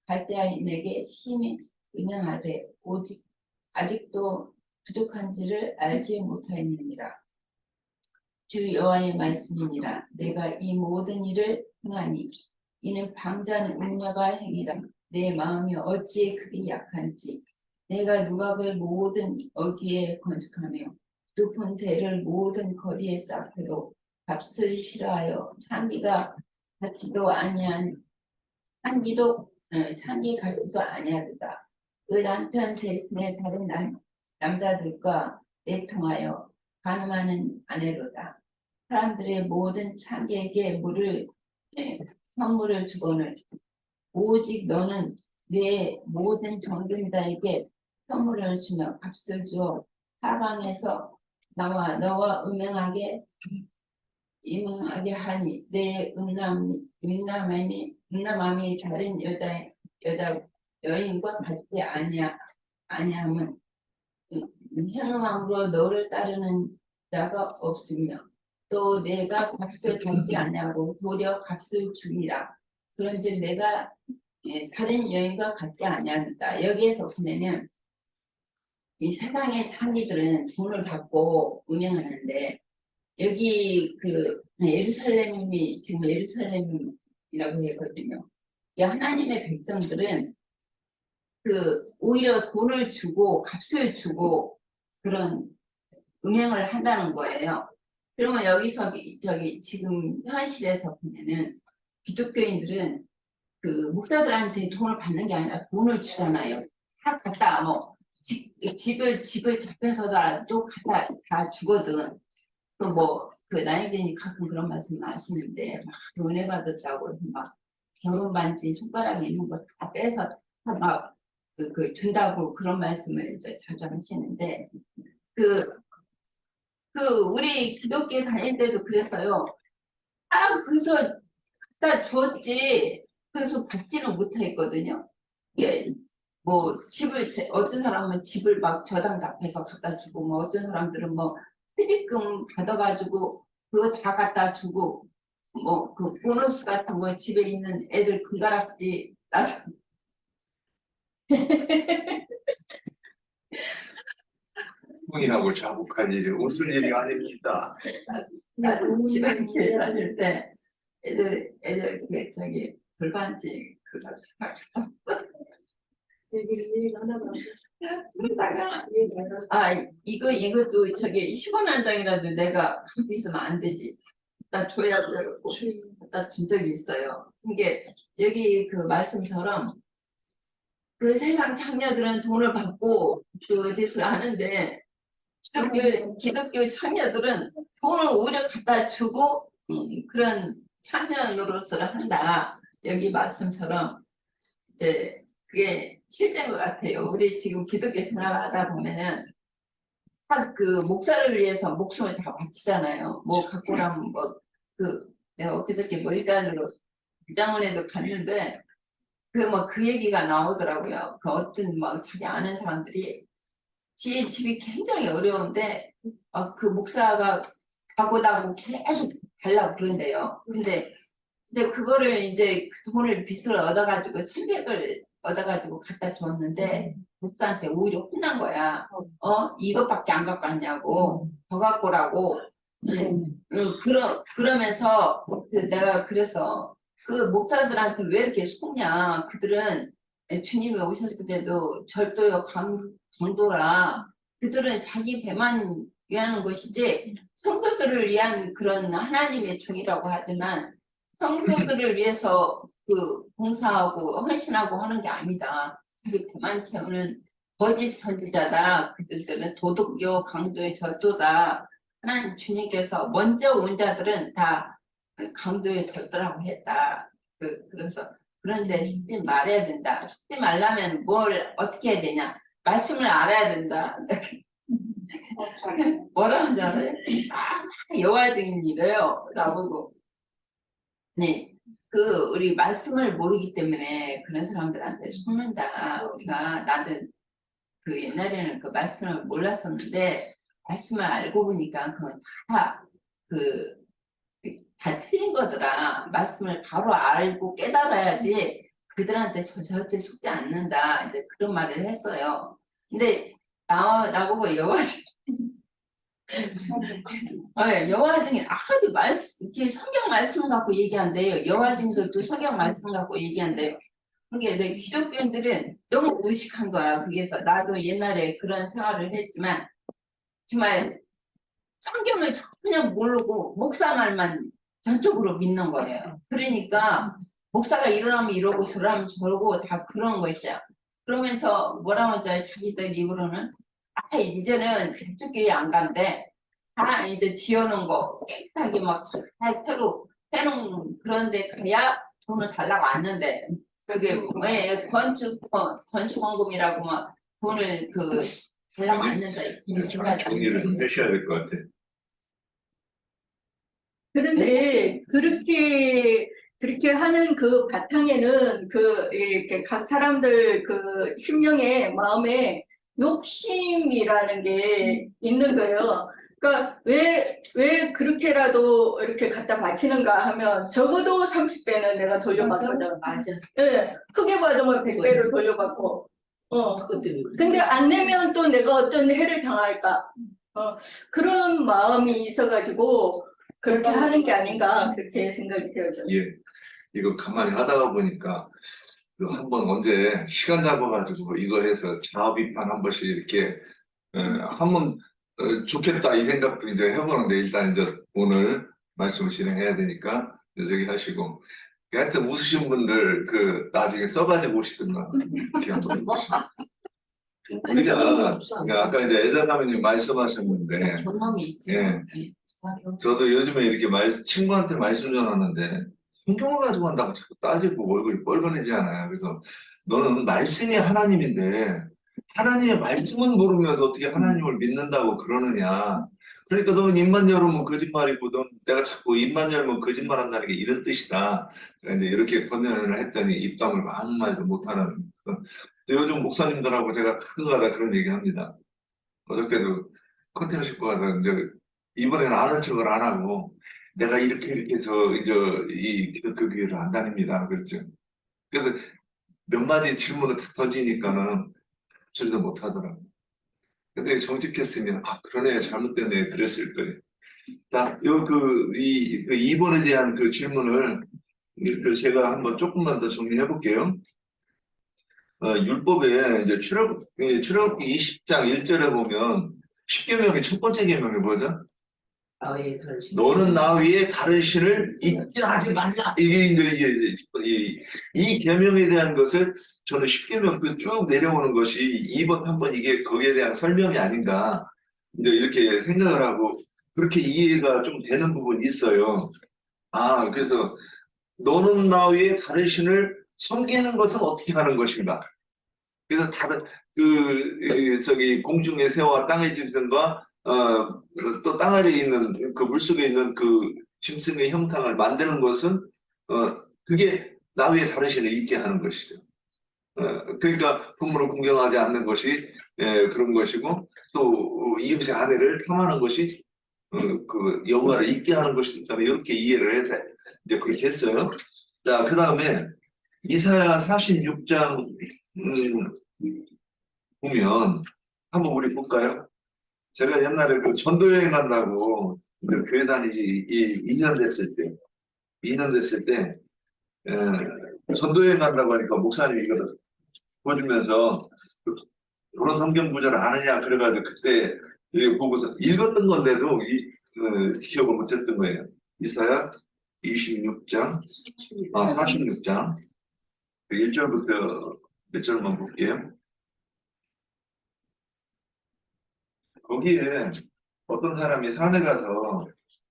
갈대아인에게 심히 음행하되 오직 아직도 부족한지를 알지 못하였느니라. 주 여호와의 말씀이니라. 내가 이 모든 일을 행하니 이는 방자는 음녀가 행이라. 내 마음이 어찌 그리 약한지 내가 누각을 모든 어귀에 건축하며 높은 대를 모든 거리에 쌓고도 값을 싫어하여 창기가 같지도 아니한 창기 같지도 아니하다. 그 남편 대신에 다른 남자들과 내통하여 간음하는 아내로다. 사람들의 모든 창기에게 선물을 주거늘 오직 너는 내 모든 정든자에게 선물을 주며 값을 주어 사방에서 나와 너와 음행하게 하니 내 음란함이 다른 여인과 같지 아니함은 행음함으로 너를 따르는 자가 없으며 또 내가 값을 받지 아니하고 도리어 값을 주리라. 그런즉 내가 다른 여인과 같지 아니한다. 여기에서 보면은 이 세상의 창기들은 돈을 받고 운영하는데 여기 그 예루살렘이 지금 예루살렘이라고 했거든요. 이 하나님의 백성들은 그 오히려 돈을 주고 값을 주고 그런 음행을 한다는 거예요. 그러면 여기서 저기 지금 현실에서 보면은 기독교인들은 그 목사들한테 돈을 받는 게 아니라 돈을 주잖아요. 다 갖다 뭐 집을 잡혀서도 다 주거든. 그 나이 드니 가끔 그런 말씀 하시는데 막 은혜 받았다고 해서 막 결혼 반지 손가락에 있는 거 다 빼서 막 준다고 그런 말씀을 이제 자주 하시는데 우리 기독교 다닐 때도 그래서요. 그래서 갖다 주었지. 그래서 받지는 못했거든요. 이게 뭐 어떤 사람은 집을 막 저당 앞에서 갖다 주고 뭐 어떤 사람들은 뭐 퇴직금 받아가지고 그거 다 갖다 주고 뭐 그 보너스 같은 거 집에 있는 애들 글가락지 나도
풍이라고 자국할 일이 웃을 일이 아닙니다.
나도 집에 이렇게 다닐 때 애들 그 저기 불반지 그거 가지고
얘기 하나 봐.
그러다가 이것도 저기 10원 한 장이라도 내가 갖고 있으면 안 되지. 나 줘야 되고 나 준 적이 있어요. 이게 여기 그 말씀처럼 그 세상 창녀들은 돈을 받고 그 짓을 하는데 기독교 창녀들은 돈을 오히려 갖다 주고 그런 창녀 노릇을 한다. 여기 말씀처럼 이제 그게 실제인 것 같아요. 우리 지금 기독교 생활하다 보면은 딱 그 목사를 위해서 목숨을 다 바치잖아요. 뭐 갖고 나면 뭐그 내가 엊그저께 머리 자르러 부장원에도 갔는데 그 얘기가 나오더라고요. 그 어떤 막 자기 아는 사람들이 집이 굉장히 어려운데 그 목사가 가고다고 계속 달라고 그런대요. 근데 이제 그거를 이제 그 돈을 빚을 얻어가지고 300을 얻어가지고 갖다 줬는데 목사한테 오히려 혼난 거야. 이것밖에 안 갖고 왔냐고 더 갖고 오라고. 그러면서 내가 그래서 그 목사들한테 왜 이렇게 속냐. 그들은 주님이 오셨을 때도 절도요 강도라. 그들은 자기 배만 위하는 것이지 성도들을 위한 그런 하나님의 종이라고 하지만 성도들을 위해서 그 봉사하고 헌신하고 하는 게 아니다. 자기 배만 채우는 거짓 선지자다. 그들은 도덕요 강도의 절도다. 하나님 주님께서 먼저 온 자들은 다 강도의 절도라고 했다. 그래서 그런데 속지 말아야 된다. 속지 말라면 뭘 어떻게 해야 되냐? 말씀을 알아야 된다. 뭐라는 줄 알아요? 여호와 증인이래요. 나보고. 네. 우리 말씀을 모르기 때문에 그런 사람들한테 속는다. 나도 그 옛날에는 그 말씀을 몰랐었는데 말씀을 알고 보니까 그건 다 틀린 거더라. 말씀을 바로 알고 깨달아야지 그들한테 절대 속지 않는다. 이제 그런 말을 했어요. 근데 나보고 여호와 여호와 증인 아까도 이렇게 성경 말씀 갖고 얘기한대요. 여호와 증인들도 성경 말씀 갖고 얘기한대요. 그게 내 기독교인들은 너무 무식한 거야. 그래서 나도 옛날에 그런 생활을 했지만 정말 성경을 전혀 모르고 목사 말만 전적으로 믿는 거예요. 그러니까 목사가 이러라면 이러고 저러면 저러고 다 그런 것이야. 그러면서 뭐라고 하죠? 자기들 입으로는 이제는 그쪽 교회 안 간대. 다 이제 지어놓은 거 깨끗하게 막 다 새로 해놓은 그런 데 가야 돈을 달라고 왔는데 그게 왜 건축원금이라고 막 돈을 달라고 왔는다.
정리를 좀 하셔야 될 것 같아.
그런데 그렇게 하는 그 바탕에는 이렇게 각 사람들 심령의 마음에 욕심이라는 게 있는 거예요. 그러니까 왜 그렇게라도 이렇게 갖다 바치는가 하면 적어도 30배는 내가 돌려받거든.
맞아.
예, 크게 받으면 100배를 돌려받고. 근데 안 내면 또 내가 어떤 해를 당할까. 그런 마음이 있어가지고 그렇게 하는 게 아닌가 그렇게 생각이 되어져요.
예, 이거 가만히 하다가 보니까 한번 언제 시간 잡아가지고 이거 해서 자업입판 한 번씩 이렇게 한번 좋겠다 이 생각도 이제 해보는데 일단 이제 오늘 말씀을 진행해야 되니까 저기 하시고 하여튼 웃으신 분들 나중에 써가지고 오시든가 이렇게 한번 해보시죠. 그러니까 아까 이제 애자사모님 말씀하셨는데
존놈이 있지.
예. 저도 요즘에 이렇게 친구한테 말씀 전하는데 성경을 가지고 한다고 자꾸 따지고 얼굴이 뻘건해지지 않아요. 그래서 너는 말씀이 하나님인데 하나님의 말씀은 모르면서 어떻게 하나님을 믿는다고 그러느냐. 그러니까 너는 입만 열으면 거짓말이고 내가 자꾸 입만 열면 거짓말한다는 게 이런 뜻이다. 제가 이제 이렇게 권면을 했더니 입담을 아무 말도 못하는. 요즘 목사님들하고 제가 가끔가다 그런 얘기합니다. 어저께도 컨테이너 싣고 가서 이제 이번에는 아는 척을 안 하고 내가 이렇게 이 기독교 교회를 안 다닙니다. 그렇죠. 그래서 몇 마디 질문을 탁 던지니까는 소리도 못 하더라고요. 근데 정직했으면, 아, 그러네, 잘못됐네, 그랬을 거예요. 자, 그 2번에 대한 그 질문을 제가 한번 조금만 더 정리해 볼게요. 율법에 이제 출애굽기 20장 1절에 보면 10계명의 첫 번째 계명이 뭐죠? 너는 나 위에 다른 신을 잊지 하지 말라. 이 계명에 대한 것을 저는 10계명 쭉 내려오는 것이 2번, 3번 이게 거기에 대한 설명이 아닌가 이제 이렇게 생각을 하고 그렇게 이해가 좀 되는 부분이 있어요. 아, 그래서 너는 나 위에 다른 신을 섬기는 것은 어떻게 하는 것인가? 그래서 다른 공중의 새와 땅의 짐승과 또 땅 아래에 있는 그 물속에 있는 그 짐승의 형상을 만드는 것은 그게 나 위에 다른 신을 있게 하는 것이죠. 그러니까 부모를 공경하지 않는 것이 그런 것이고 또 이웃의 아내를 탐하는 것이 그 여호와를 잊게 하는 것이니까 이렇게 이해를 해서 이제 그렇게 했어요. 자, 그 다음에 이사야 46장 보면 한번 우리 볼까요? 제가 옛날에 그 전도여행 간다고 그 교회 다니지 2년 됐을 때 전도여행 간다고 하니까 목사님이 이거를 보여주면서 그런 성경 구절을 아느냐 그래가지고 그때 이거 보고서 읽었던 건데도 기억을 못했던 거예요. 이사야 46장 46장 1절부터 몇 절만 볼게요. 거기에 어떤 사람이 산에 가서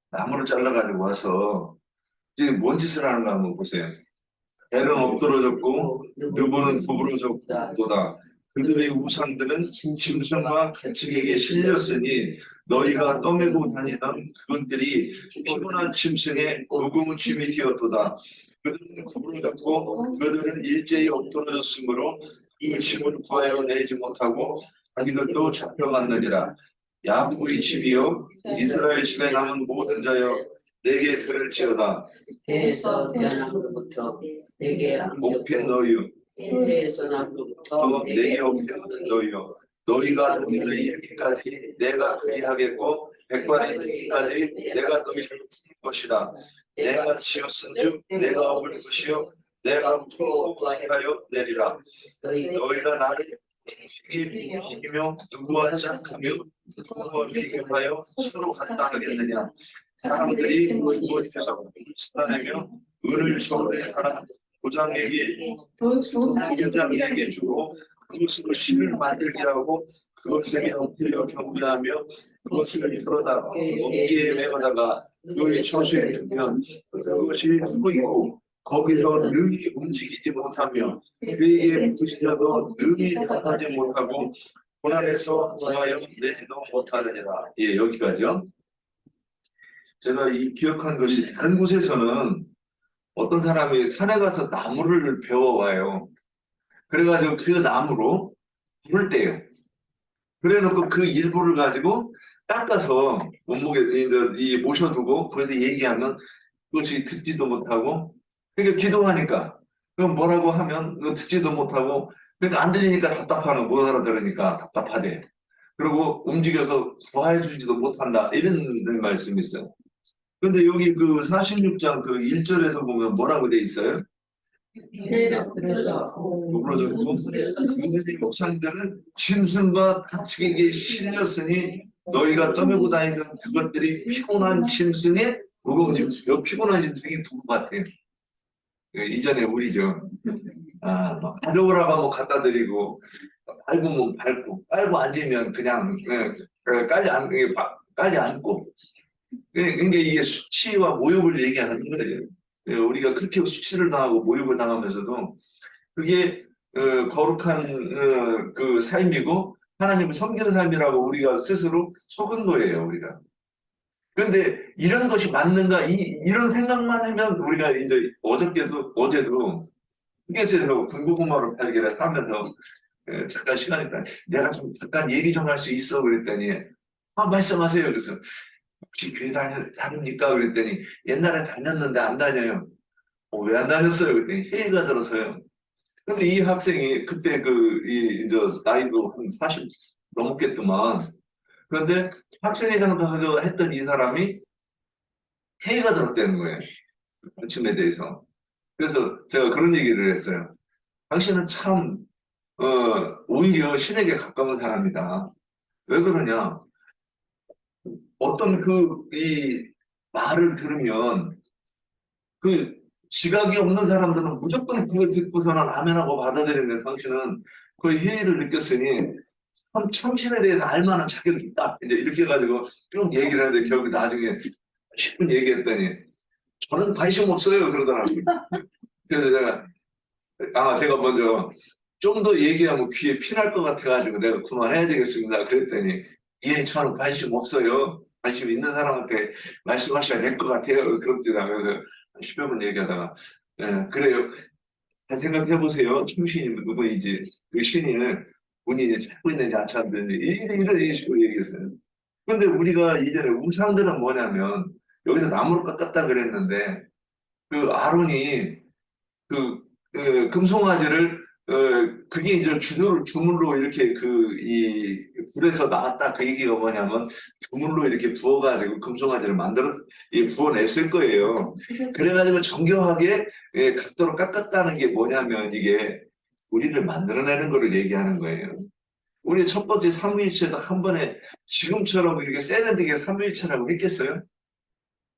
나무를 잘라가지고 와서 지금 뭔 짓을 하는가 한번 보세요. 배는 엎드러졌고 누구는 구부러졌도다. 그들의 우상들은 짐승과 가축에게 실렸으니 너희가 떠매고 다니던 그것들이 피곤한 짐승의 무거움침이 되었도다. 그들은 구부러졌고 그들은 일제히 엎드러졌으므로 그 짐을 구하여 내지 못하고 자기들도 잡혀갔느니라. 야곱의 집이여 이스라엘 집에 남은 모든 자여 내게 들을지어다.
배에서 태어남으로부터 내게
목핀 너희여
배에서 남으로부터
내게 없는 너희여 너희가 너희를 이르기까지 내가 그리하겠고 백발이 되기까지 내가 너희를 부를 것이라. 내가 지었은즉 내가 올 것이요 내가 풀고 하여 내리라. 너희가 나를 비기며 누구와 짝하며 누구와 비교하여 서로 같다 하겠느냐. 사람들이 무엇에서 수단하며 은을 저울에 달아 도장에게 도장에게 주고 그것으로 실을 만들게 하고 그것을 엎드려 경배하며 그것을 들어다 어깨에 메어다가 너희 처소에 두면 그것이 보이고 거기서 능히 움직이지 못하며 그에게 부시려도 능히 답하지 못하고 고난에서 구하여 내지도 못하느니라. 예, 여기까지요. 제가 기억한 것이 다른 곳에서는 어떤 사람이 산에 가서 나무를 베어와요. 그래가지고 그 나무로 불을 떼요. 그래놓고 그 일부를 가지고 닦아서 몸무게 모셔두고 거기서 얘기하면 그것이 듣지도 못하고 그러니까 기도하니까 그럼 뭐라고 하면 듣지도 못하고 그러니까 안 들리니까 답답하는 못 알아들으니까 답답하대. 그리고 움직여서 구해주지도 못한다 이런 말씀이 있어요. 근데 여기 그 46장 그 1절에서 보면 뭐라고 돼 있어요? 구부러졌고 그들의 우상들은 짐승과 가축에게 실렸으니 너희가 떠밀고 다니던 그것들이 피곤한 짐승의 무거운 짐승. 이 피곤한 짐승이 누구 같아요? 이전에 우리죠. 막 가져오라고 하면 갖다 드리고 밟으면 밟고 깔고 앉으면 그냥 깔리 앉고. 그러니까 이게 수치와 모욕을 얘기하는 거예요. 우리가 그렇게 수치를 당하고 모욕을 당하면서도 그게 거룩한 그 삶이고 하나님을 섬기는 삶이라고 우리가 스스로 속은 거예요, 우리가. 그런데 이런 것이 맞는가 이런 생각만 하면 우리가 이제 어제도 휴게소에서 군고구마를 팔길래 사면서 잠깐 시간이 있다. 내가 좀 잠깐 얘기 좀 할 수 있어 그랬더니 말씀하세요. 그래서 혹시 교회 다닙니까? 그랬더니 옛날에 다녔는데 안 다녀요. 왜 안 다녔어요? 그랬더니 회의가 들어서요. 근데 이 학생이 그때 이제 나이도 한 40 넘었겠더만. 그런데 학생회장도 하려 했던 이 사람이 회의가 들었다는 거예요. 관심에 대해서. 그래서 제가 그런 얘기를 했어요. 당신은 참, 오히려 신에게 가까운 사람이다. 왜 그러냐? 어떤 이 말을 들으면 그 지각이 없는 사람들은 무조건 그걸 듣고서는 아멘하고 받아들이는데 당신은 그 회의를 느꼈으니 참 참신에 대해서 알만한 자격이 있다. 이제 이렇게 해가지고 쭉 얘기를 하는데 결국 나중에 10분 얘기했더니 저는 관심 없어요. 그러더라고요. 그래서 제가 먼저 좀 더 얘기하면 귀에 피날 것 같아가지고 내가 그만해야 되겠습니다. 그랬더니 예, 저는 관심 없어요. 관심 있는 사람한테 말씀하셔야 될 것 같아요. 그럽니다. 그래서 10여 분 얘기하다가 그래요. 잘 생각해 보세요. 충신이 누구인지 그 신인을 본인이 찾고 있는지 안 찾는지 이런 식으로 얘기했어요. 근데 우리가 이전에 우상들은 뭐냐면 여기서 나무를 깎았다 그랬는데 그 아론이 금송아지를 그게 이제 주물로 이렇게 이 불에서 나왔다 그 얘기가 뭐냐면 주물로 이렇게 부어가지고 금송아지를 부어냈을 거예요. 그래가지고 정교하게 각도로 깎았다는 게 뭐냐면 이게 우리를 만들어내는 거를 얘기하는 거예요. 우리 첫 번째 삼위일체도 한 번에 지금처럼 이렇게 세련되게 삼위일체라고 했겠어요?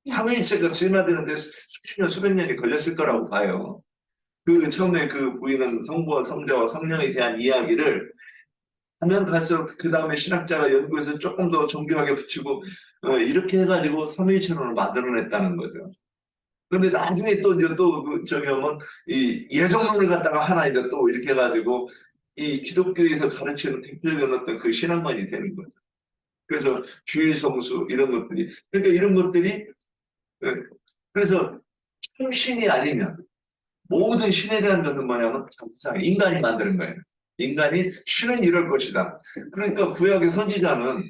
삼위일체가 진화되는데 수십 년, 수백 년이 걸렸을 거라고 봐요. 처음에 그 부인은 성부와 성자와 성령에 대한 이야기를 하면 갈수록 그 다음에 신학자가 연구해서 조금 더 정교하게 붙이고 이렇게 해가지고 삼위일체론을 만들어냈다는 거죠. 그런데 나중에 또 이제 저기 하면 이 예정론을 갖다가 하나 이제 또 이렇게 해가지고 이 기독교에서 가르치는 대표적인 어떤 그 신학만이 되는 거죠. 그래서 주일 성수 이런 것들이 그러니까 이런 것들이 그래서 신이 아니면 모든 신에 대한 것은 뭐냐면 인간이 만드는 거예요. 인간이 신은 이럴 것이다. 그러니까 구약의 선지자는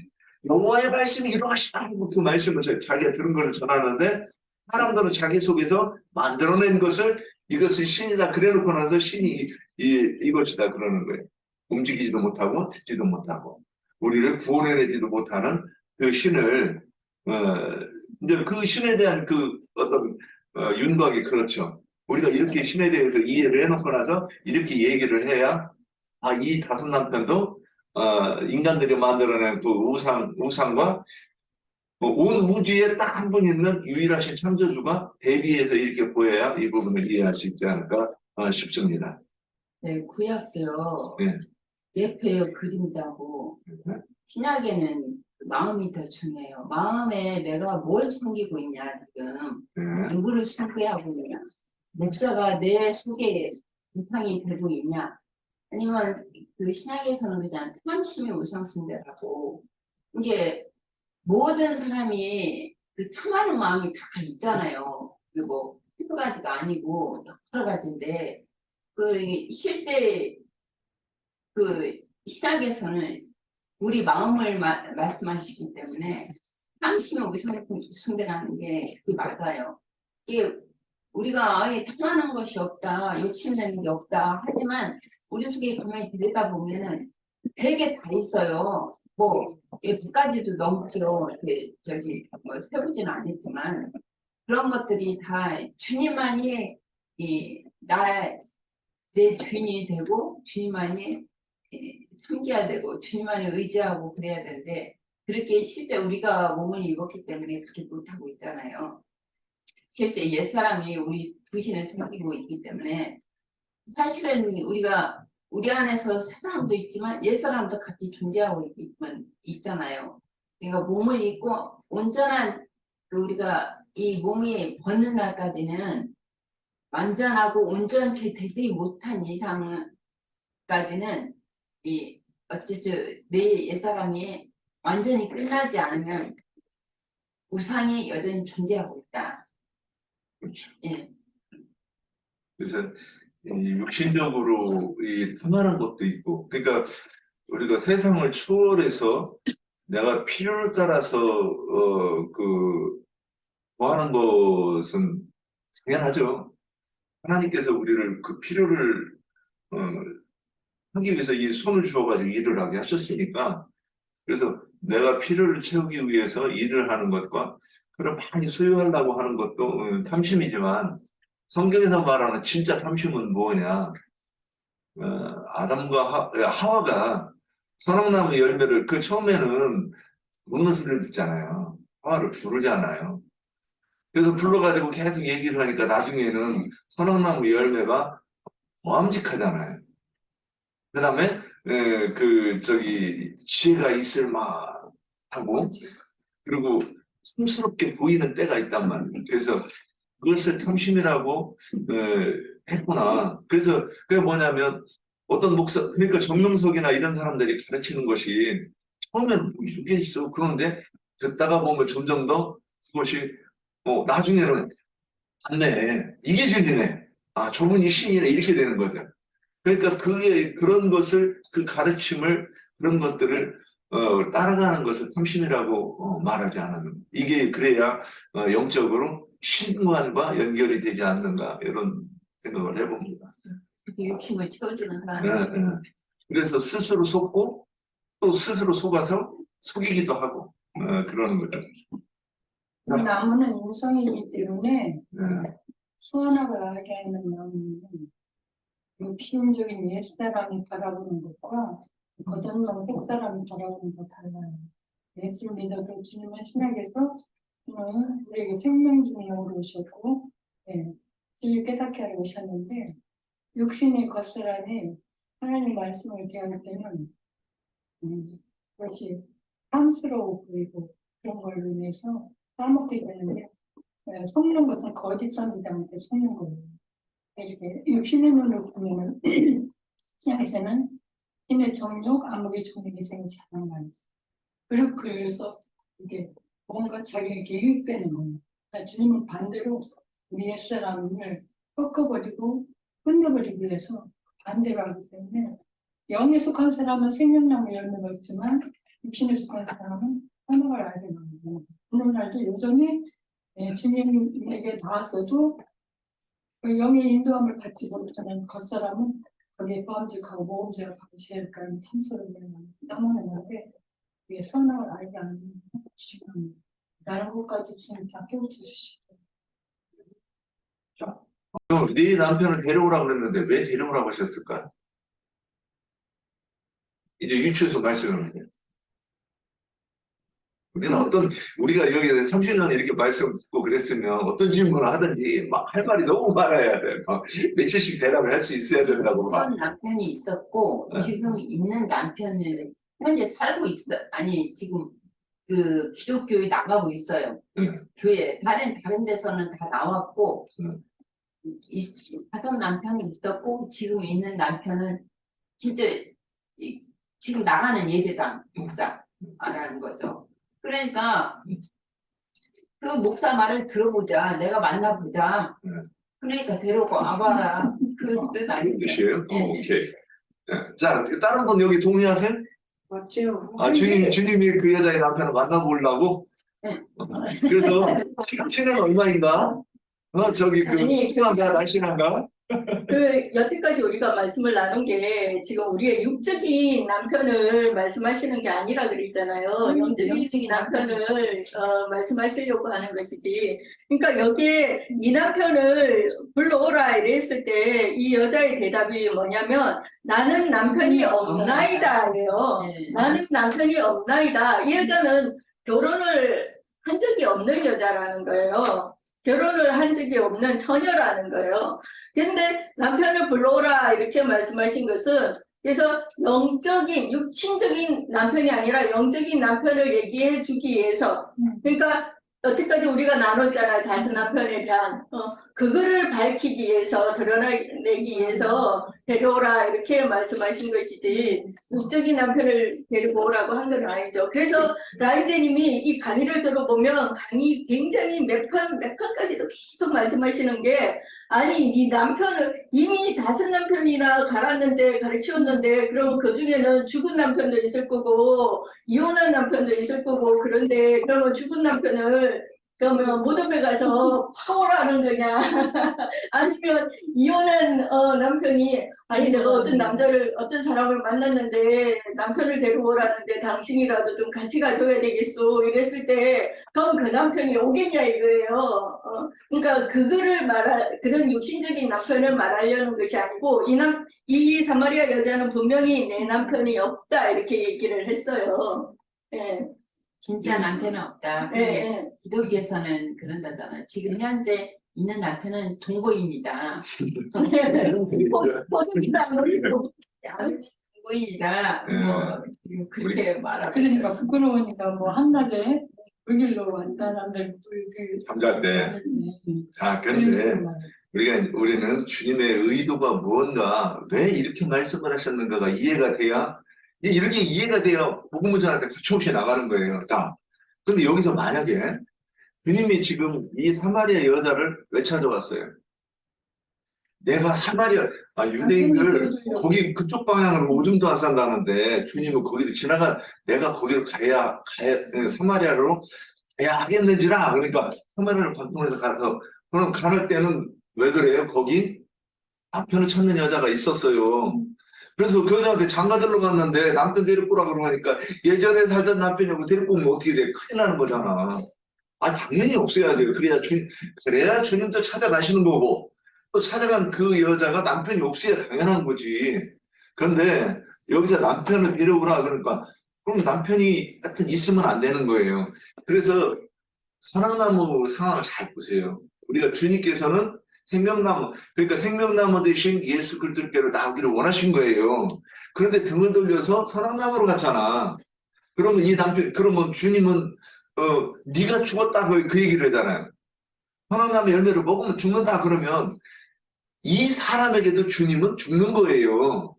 여호와의 말씀이 이러하시다. 그 말씀을 자기가 들은 것을 전하는데 사람들은 자기 속에서 만들어낸 것을 이것은 신이다. 그래놓고 나서 신이 이것이다 그러는 거예요. 움직이지도 못하고 듣지도 못하고 우리를 구원해내지도 못하는 그 신을 이제 그 신에 대한 그 어떤 윤곽이 그렇죠. 우리가 이렇게 신에 대해서 이해를 해놓고 나서 이렇게 얘기를 해야 이 다섯 남편도 인간들이 만들어낸 그 우상과 온 우주에 딱 한 분 있는 유일하신 창조주가 대비해서 이렇게 보여야 이 부분을 이해할 수 있지 않을까 싶습니다.
네, 구약도요.
네.
예표요 그림자고 신약에는 마음이 더 중요해요. 마음에 내가 뭘 숨기고 있냐 지금
네.
누구를 숭배하고 있냐 목사가 내 속에 우상이 되고 있냐 아니면 그 신약에서는 그냥 탐심의 우상숭배라고 이게 모든 사람이 그 탐하는 마음이 다 있잖아요. 그 뭐 한두 가지가 아니고 여러 가지인데 그 실제 그 신약에서는 우리 마음을 말씀하시기 때문에 탐심의 우상숭배라는 게 그게 맞아요. 이게 우리가 아예 탐하는 것이 없다, 욕심내는 게 없다 하지만 우리 속에 가만히 들여다보면은 되게 다 있어요. 뭐 100가지도 넘죠. 뭐 세우지는 않았지만 그런 것들이 다 주님만이 내 주인이 되고 주님만이 섬겨야 되고 주님만을 의지하고 그래야 되는데 그렇게 실제 우리가 몸을 입었기 때문에 그렇게 못하고 있잖아요. 실제 옛사람이 우리 부신을 섬기고 있기 때문에 사실은 우리 안에서 새사람도 있지만 옛사람도 같이 존재하고 있잖아요. 그러니까 몸을 입고 온전한 우리가 이 몸이 벗는 날까지는 완전하고 온전히 되지 못한 이상까지는 내 옛사람이 완전히 끝나지 않으면 우상이 여전히 존재하고 있다.
그렇죠.
예.
그래서 육신적으로 탐하는 것도 있고, 그러니까 우리가 세상을 초월해서 내가 필요를 따라서 구하는 것은 당연하죠. 하나님께서 우리를 그 필요를 어, 하기 위해서 이 손을 주어가지고 일을 하게 하셨으니까 그래서 내가 필요를 채우기 위해서 일을 하는 것과 그걸 많이 소유하려고 하는 것도 탐심이지만 성경에서 말하는 진짜 탐심은 뭐냐? 아담과 하와가 선악나무 열매를 그 처음에는 먹는 소리를 듣잖아요. 하와를 부르잖아요. 그래서 불러가지고 계속 얘기를 하니까 나중에는 선악나무 열매가 보암직하잖아요. 그 다음에 지혜가 있을 만하고 그리고 촌스럽게 보이는 때가 있단 말이에요. 그래서 그것을 탐심이라고 했구나. 그래서 그게 뭐냐면 어떤 목사 그러니까 정명석이나 이런 사람들이 가르치는 것이 처음에는 뭐 이게 있어. 그런데 듣다가 보면 점점 더 그것이 나중에는 맞네. 이게 진리네. 아, 저분이 신이네. 이렇게 되는 거죠. 그러니까 그런 것을, 그 가르침을, 그런 것들을, 따라가는 것을 탐심이라고 말하지 않으면. 이게 그래야, 영적으로 신관과 연결이 되지 않는가, 이런 생각을 해봅니다.
욕심을 채워주는
네,
사람이
네. 그래서 스스로 속고, 또 스스로 속아서 속이기도 하고, 그러는 거죠.
그 나무는 인성이기 때문에
네.
수원학을 알게 하는 나무는 육신적인 옛사람이 바라보는 것과 겉없는 속사람이 바라보는 것 달라요. 예수를 믿어도 주님은 신학에서 우리에게 생명중의 영으로 오셨고 진리 깨닫게 하러 오셨는데 육신의 겉을 안에 하나님 말씀을 대할 때는 그것이 탐스러워 보이고 그런 걸로 인해서 까먹게 되는데 속는 것은 거짓 선지자한테 속는 거예요. 이렇게 육신의 눈으로 보면은 신약에서는 신의 정욕, 암흑의 종에게 생기지 않은 말이죠. 그래서 이게 뭔가 자기에게 유익되는 거예요. 그러니까 주님은 반대로 우리 옛사람을 꺾어버리고 끝내버리기 위해서 반대로 하기 때문에 영에 속한 사람은 생명나무 열매가 있지만 육신에 속한 사람은 하나님을 알게 됩니다. 오늘날도 여전히 주님에게 나왔어도 그 영의 인도함을 받지 못하는 겉사람은 거기에 범직하고 모험죄를 방치할까 하는 탐스러움을 떠나는데 그게 선악을 알게 하는 지금 라는 것까지 주님 다 깨우쳐 주시고
네 남편을 데려오라고 그랬는데 왜 데려오라고 하셨을까? 이제 유추해서 말씀을 해요. 우리가 여기 30년 이렇게 말씀 듣고 그랬으면 어떤 질문을 하든지 막 할 말이 너무 많아야 돼. 막 며칠씩 대답을 할 수 있어야 된다고. 막.
전 남편이 있었고
네.
지금 있는 남편은 현재 살고 있어. 아니 지금 그 기독교에 나가고 있어요. 교회 다른 데서는 다 나왔고 하던 남편이 있었고 지금 있는 남편은 진짜 지금 나가는 예배당 목사라는 거죠. 그러니까 그 목사 말을 들어보자. 내가 만나보자. 그러니까 데리고 와봐라. 그 뜻
그런
아니에요?
뜻이에요?
네.
오케이. 자, 다른 분 여기 동의하세요?
맞죠?
아, 주님이 그 여자의 남편을 만나보려고?
네.
그래서 키는 얼마인가? 저기
아니,
뚱뚱한가 날씬한가?
여태까지 우리가 말씀을 나눈 게 지금 우리의 육적인 남편을 말씀하시는 게 아니라 그랬잖아요. 영적인 남편을 말씀하시려고 하는 것이지. 그러니까 여기에 이 남편을 불러오라 이랬을 때 이 여자의 대답이 뭐냐면 나는 남편이 없나이다예요.
네.
나는 남편이 없나이다. 이 여자는 결혼을 한 적이 없는 여자라는 거예요. 결혼을 한 적이 없는 처녀라는 거예요. 근데 남편을 불러오라 이렇게 말씀하신 것은 그래서 영적인, 육신적인 남편이 아니라 영적인 남편을 얘기해 주기 위해서 그러니까 여태까지 우리가 나눴잖아요. 다섯 남편에 대한 그거를 밝히기 위해서 드러내기 위해서 데려오라 이렇게 말씀하신 것이지 육적인 남편을 데리고 오라고 한 건 아니죠. 그래서 라이제님이 이 강의를 들어보면 강의 굉장히 몇 편까지도 계속 말씀하시는 게 아니, 네 남편을 이미 5 남편이나 갈았는데, 가르치웠는데, 그러면 그 중에는 죽은 남편도 있을 거고, 이혼한 남편도 있을 거고, 그런데, 그러면 죽은 남편을, 그러면 무덤에 가서 파오라는 거냐? 아니면 이혼한 남편이, 아니, 내가 어떤 사람을 만났는데, 남편을 데리고 오라는데, 당신이라도 좀 같이 가줘야 되겠어. 이랬을 때, 그럼 그 남편이 오겠냐, 이거예요. 그러니까 그런 육신적인 남편을 말하려는 것이 아니고 이 사마리아 여자는 분명히 내 남편이 없다 이렇게 얘기를 했어요. 예,
진짜 남편은 없다.
예,
근데
예.
기독교에서는 그런다잖아요. 지금 현재 있는 남편은 동거인이다.
보습니다.
동거인이다. 뭐 지금 그렇게 말하고
그러니까
있어요.
부끄러우니까 뭐 한낮에 불길로 왔다 남들
잠깐, 네. 자, 근데 우리는 주님의 의도가 무언가, 왜 이렇게 말씀을 하셨는가가 이해가 돼야, 이렇게 이해가 돼야 복음문전한테 거침없이 나가는 거예요. 자, 근데 여기서 만약에 주님이 지금 이 사마리아 여자를 왜 찾아왔어요? 내가 유대인들 거기 그쪽 방향으로 오줌도 안 싼다는데 주님은 거기도 내가 거기로 사마리아로 가야 하겠는지라. 그러니까 사마리아를 관통해서 가서, 그럼 가는 때는 왜 그래요? 거기 남편을 찾는 여자가 있었어요. 그래서 그 여자한테 장가들러 갔는데 남편 데리고 오라 그러니까 예전에 살던 남편이고 데리고 오면 어떻게 돼? 큰일 나는 거잖아. 당연히 없어야죠. 그래야 주님도 찾아가시는 거고, 또 찾아간 그 여자가 남편이 없어야 당연한 거지. 그런데 여기서 남편을 데려오라 그러니까, 그럼 남편이 하여튼 있으면 안 되는 거예요. 그래서 사랑나무 상황을 잘 보세요. 우리가 주님께서는 그러니까 생명나무 대신 예수 그리스도께로 나오기를 원하신 거예요. 그런데 등을 돌려서 사랑나무로 갔잖아. 그러면 주님은 네가 죽었다 그 얘기를 하잖아요. 선악나무 열매를 먹으면 죽는다 그러면 이 사람에게도 주님은 죽는 거예요.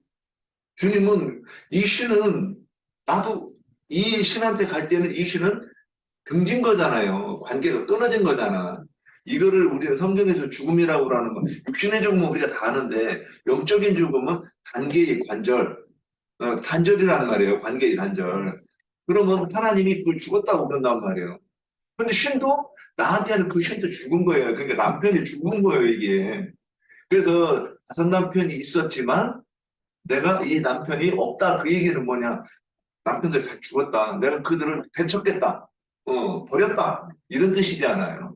주님은 나도 이 신한테 갈 때는 이 신은 등진 거잖아요. 관계가 끊어진 거잖아. 이거를 우리는 성경에서 죽음이라고 하는 건, 육신의 죽음은 우리가 다 아는데 영적인 죽음은 관계의 관절, 단절이라는 말이에요. 관계의 단절. 그러면 하나님이 그걸 죽었다고 그런단 말이에요. 근데 신도 나한테는 그 신도 죽은 거예요. 그러니까 남편이 죽은 거예요, 이게. 그래서 5 남편이 있었지만 내가 이 남편이 없다. 그 얘기는 뭐냐? 남편들 다 죽었다. 내가 그들을 배척했다. 버렸다. 이런 뜻이잖아요.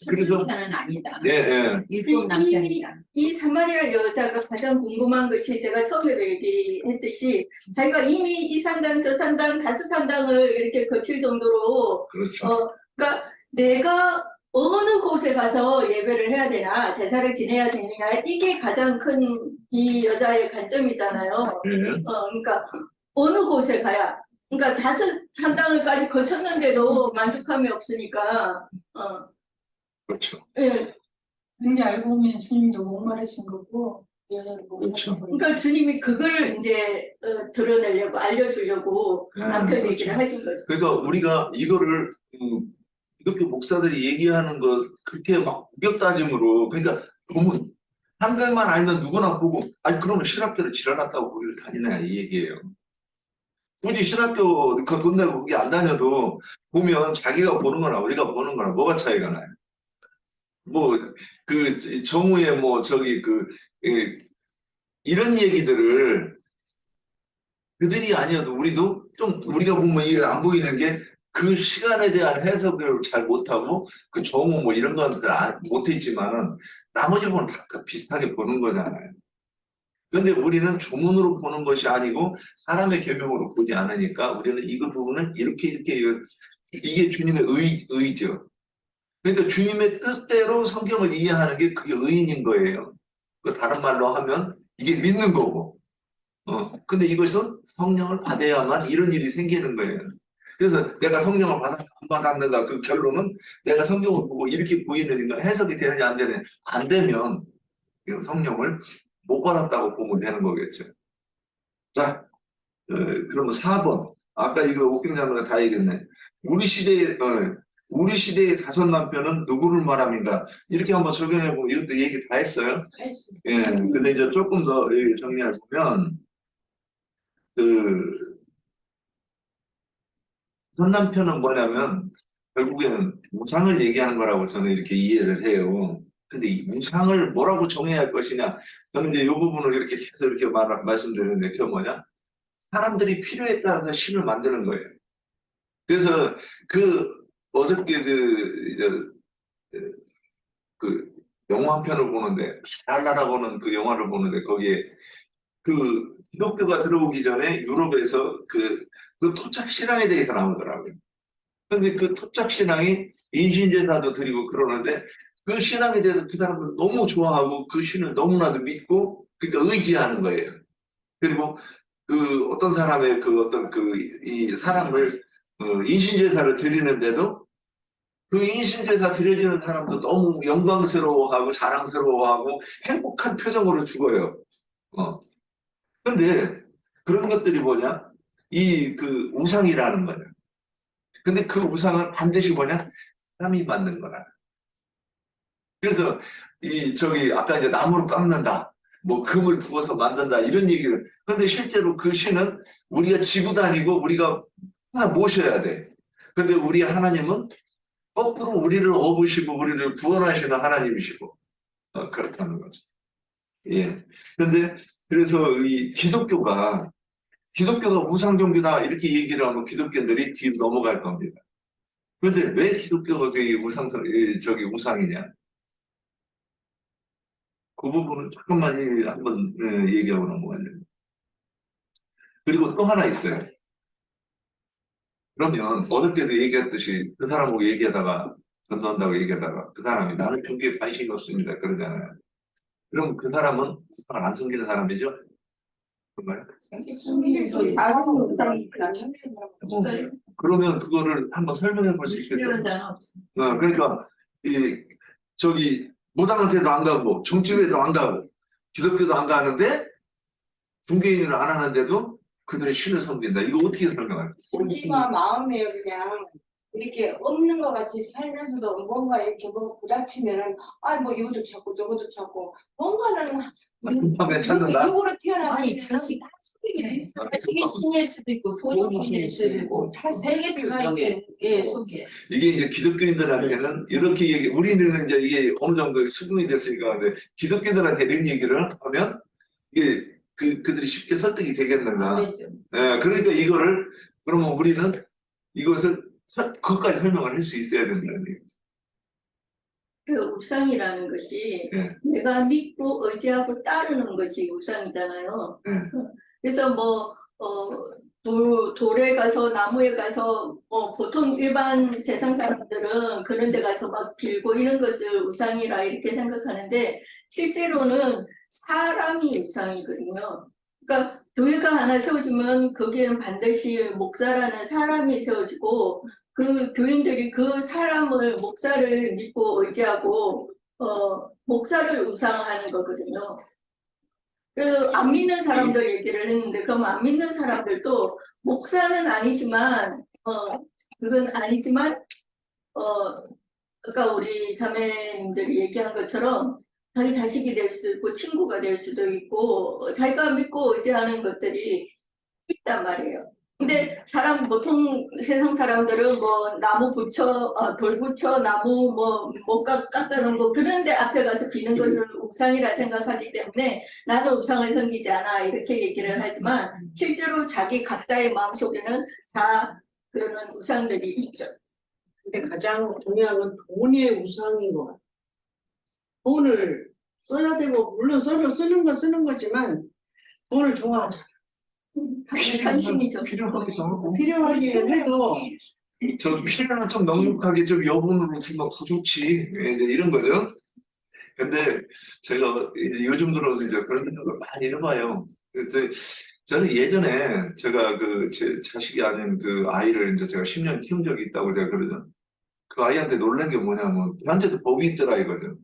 그래서
남편은 아니다.
예, 예.
일본 남편이다.
이 사마리아 여자가 가장 궁금한 것이 제가 처음에도 얘기했듯이 자기가 이미 이 산당 저 산당 5 산당을 이렇게 거칠 정도로
그렇죠.
그러니까 내가 어느 곳에 가서 예배를 해야 되나 제사를 지내야 되느냐 이게 가장 큰 이 여자의 관점이잖아요.
예.
그러니까 어느 곳에 가야 그러니까 5 산당을까지 거쳤는데도 만족함이 없으니까
그렇죠.
예.
근데 알고 보면 주님도 목마르신 거고 여자도
그렇죠.
목마르신 거고.
그러니까 주님이 그걸 이제 드러내려고 알려주려고 남편 얘기를 하신 거죠.
그러니까 우리가 이거를 기독교 목사들이 얘기하는 거 그렇게 막 우격다짐으로, 그러니까 조문 한글만 알면 누구나 보고 그러면 신학교를 지랄났다고 거기를 다니냐 이 얘기예요. 굳이 신학교 그 돈 내고 거기 안 다녀도 보면 자기가 보는 거나 우리가 보는 거나 뭐가 차이가 나요? 정우의 이런 얘기들을 그들이 아니어도 우리가 보면 이게 안 보이는 게 그 시간에 대한 해석을 잘 못하고 그 정우 이런 것들 못했지만은 나머지 보면 다 비슷하게 보는 거잖아요. 그런데 우리는 조문으로 보는 것이 아니고 사람의 계명으로 보지 않으니까 우리는 이거 부분은 이렇게 이게 주님의 의죠. 그러니까 주님의 뜻대로 성경을 이해하는 게 그게 의인인 거예요. 다른 말로 하면 이게 믿는 거고. 근데 이것은 성령을 받아야만 이런 일이 생기는 거예요. 그래서 내가 성령을 안 받았는가 그 결론은 내가 성경을 보고 이렇게 보이느냐 해석이 되느냐 안 되느냐 안 되면 성령을 못 받았다고 보면 되는 거겠죠. 자, 그러면 4번. 아까 이거 옥경자매가 다 얘기했네. 우리 시대에 우리 시대의 다섯 남편은 누구를 말합니까? 이렇게 한번 적용해보면 이것도 얘기 다 했어요. 예, 근데 이제 조금 더 정리해 보면, 그, 다섯 남편은 뭐냐면, 결국에는 우상을 얘기하는 거라고 저는 이렇게 이해를 해요. 근데 이 우상을 뭐라고 정해야 할 것이냐? 저는 이제 이 부분을 이렇게 계속 이렇게 말씀드리는데, 그게 뭐냐? 사람들이 필요에 따라서 신을 만드는 거예요. 그래서 어저께 그 영화 한 편을 보는데, 달라라고는 그 영화를 보는데, 거기에 그 기독교가 들어오기 전에 유럽에서 그 토착 신앙에 대해서 나오더라고요. 근데 그 토착 신앙이 인신제사도 드리고 그러는데, 그 신앙에 대해서 그 사람들 너무 좋아하고 그 신을 너무나도 믿고, 그러니까 의지하는 거예요. 그리고 그 어떤 사람의 이 사람을 인신제사를 드리는데도 그 인신제사 드려지는 사람도 너무 영광스러워하고 자랑스러워하고 행복한 표정으로 죽어요. 근데 그런 것들이 뭐냐? 그 우상이라는 거냐. 근데 그 우상은 반드시 뭐냐? 사람이 만든 거라. 그래서 아까 이제 나무를 깎는다. 뭐 금을 부어서 만든다. 이런 얘기를. 근데 실제로 그 신은 우리가 지고 다니고 우리가 항상 모셔야 돼. 근데 우리 하나님은 거꾸로 우리를 업으시고 우리를 구원하시는 하나님이시고 그렇다는 거죠. 예. 근데 그래서 이 기독교가 우상 종교다 이렇게 얘기를 하면 기독교인들이 뒤로 넘어갈 겁니다. 그런데 왜 기독교가 우상이냐? 그 부분은 조금만 한번 얘기하고 넘어가려고. 그리고 또 하나 있어요. 그러면 어저께도 얘기했듯이 그 사람하고 얘기하다가 전도한다고 얘기하다가 그 사람이 나는 종교에 관심이 없습니다 그러잖아요. 그럼 그 사람은 우상을 안 섬기는 사람이죠? 정말?
다른 우상이
그러면 그거를 한번 설명해 볼 수 있겠죠? 그러니까 무당한테도 안 가고 정치회도 안 가고 기독교도 안 가는데 종교인을 안 하는데도 그들의 신을 섬긴다. 이거 어떻게 설명할까요?
우리가 마음에 그냥 이렇게 없는 것 같이 살면서도 뭔가 이렇게 뭔가 부닥치면은 뭐 이것도 찾고 저것도 찾고 뭔가는
금방에 찾는다.
누구로 태어났으면
아니 자식이 자식이 신일 수도 있고 도덕 신일 수도 있고 되게 들어가 있죠. 예 속에.
이게 이제 기독교인들한테는 이렇게 우리는 이제 이게 어느 정도 수긍이 됐으니까 근데 기독교인들한테 이런 얘기를 하면 이게 그들이 쉽게 설득이 되겠는가?
그렇죠.
예, 그러니까 그러면 우리는 이것을 그것까지 설명을 할 수 있어야 된다는 얘기죠.
그 우상이라는 것이
네.
내가 믿고 의지하고 따르는 것이 우상이잖아요.
네.
그래서 돌에 가서 나무에 가서 보통 일반 세상 사람들은 그런 데 가서 막 빌고 이런 것을 우상이라 이렇게 생각하는데 실제로는 사람이 우상이거든요. 그러니까 교회가 하나 세워지면 거기에는 반드시 목사라는 사람이 세워지고 그 교인들이 그 목사를 믿고 의지하고 목사를 우상하는 거거든요. 안 믿는 사람들 얘기를 했는데 그럼 안 믿는 사람들도 목사는 아니지만 그건 아니지만 아까 우리 자매님들이 얘기한 것처럼 자기 자식이 될 수도 있고 친구가 될 수도 있고 자기가 믿고 의지하는 것들이 있단 말이에요. 근데 보통 세상 사람들은 나무 붙여, 돌 붙여, 나무 못 깎아놓은 거 그런데 앞에 가서 비는 것을 우상이라 생각하기 때문에 나는 우상을 섬기지 않아 이렇게 얘기를 하지만 실제로 자기 각자의 마음속에는 다 그런 우상들이 있죠.
근데 가장 중요한 건 돈의 우상인 것 같아요. 돈을 써야 되고 물론 쓰는 건 쓰는 거지만 돈을 좋아하잖아.
관심이죠.
필요하기도 하고.
필요하기는 해도
필요는 좀 넉넉하게 좀 여분으로 주면 더 좋지. 이제 이런 거죠. 근데 제가 이제 요즘 들어서 이제 그런 생각을 많이 해봐요. 저는 예전에 제가 제 자식이 아닌 그 아이를 이제 제가 10년 키운 적이 있다고 제가 그러죠. 그 아이한테 놀란 게 뭐냐면 걔한테도 법이 있더라 이거죠.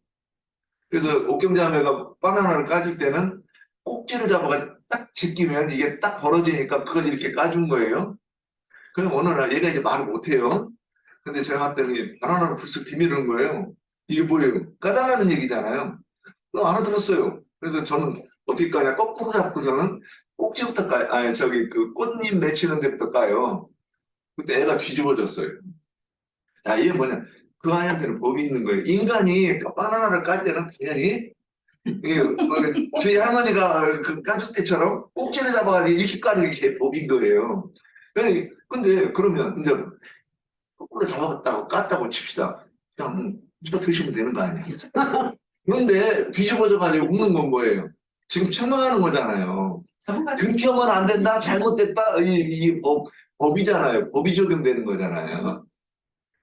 그래서 옥경자매가 바나나를 까줄 때는 꼭지를 잡아가지고 딱 제끼면 이게 딱 벌어지니까 그걸 이렇게 까준 거예요. 그럼 어느 날 얘가 이제 말을 못해요. 근데 제가 봤더니 바나나를 불쑥 비밀은 거예요. 이게 뭐예요? 까달라는 얘기잖아요. 알아들었어요. 그래서 저는 어떻게 까냐, 거꾸로 잡고서는 꼭지부터 까요. 아니, 저기 그 꽃잎 맺히는 데부터 까요. 근데 애가 뒤집어졌어요. 자, 이게 뭐냐. 그 아이한테는 법이 있는 거예요. 인간이 바나나를 깔 때는 당연히 이게 저희 할머니가 그 까줄 때처럼 꼭지를 잡아가지고 이렇게 까는 게 법인 거예요. 근데 그러면 이제 거꾸로 잡아갔다고 깠다고 칩시다. 그냥 집어 드시면 되는 거 아니에요. 그런데 뒤집어져가지고 웃는 건 뭐예요? 지금 책망하는 거잖아요. 들켜면 안 된다, 잘못됐다, 이 법이잖아요. 법이 적용되는 거잖아요.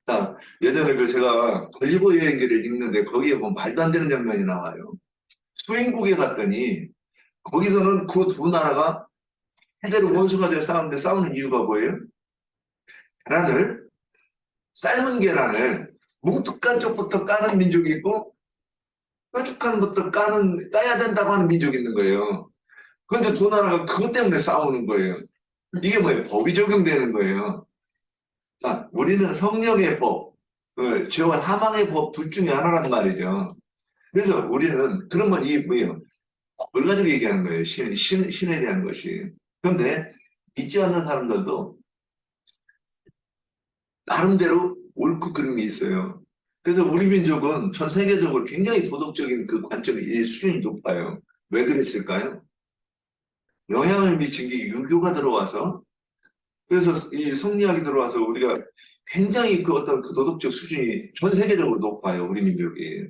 자, 예전에 그 제가 걸리버 여행기를 읽는데 거기에 보면 말도 안 되는 장면이 나와요. 소행국에 갔더니 거기서는 그 두 나라가 해대로 원수가 되어 싸우는데 싸우는 이유가 뭐예요? 삶은 계란을 뭉툭한 쪽부터 까는 민족이 있고 뾰족한 것부터 까야 된다고 하는 민족이 있는 거예요. 그런데 두 나라가 그것 때문에 싸우는 거예요. 이게 뭐예요? 법이 적용되는 거예요. 자, 우리는 성령의 법, 죄와 사망의 법 둘 중에 하나란 말이죠. 그래서 우리는 그러면 이 뭐예요? 뭘 가지고 얘기하는 거예요? 신에 대한 것이. 그런데 믿지 않는 사람들도 나름대로 옳고 그름이 있어요. 그래서 우리 민족은 전 세계적으로 굉장히 도덕적인 그 관점이 수준이 높아요. 왜 그랬을까요? 영향을 미친 게 유교가 들어와서, 그래서 이 성리학이 들어와서 우리가 굉장히 그 어떤 그 도덕적 수준이 전 세계적으로 높아요, 우리 민족이.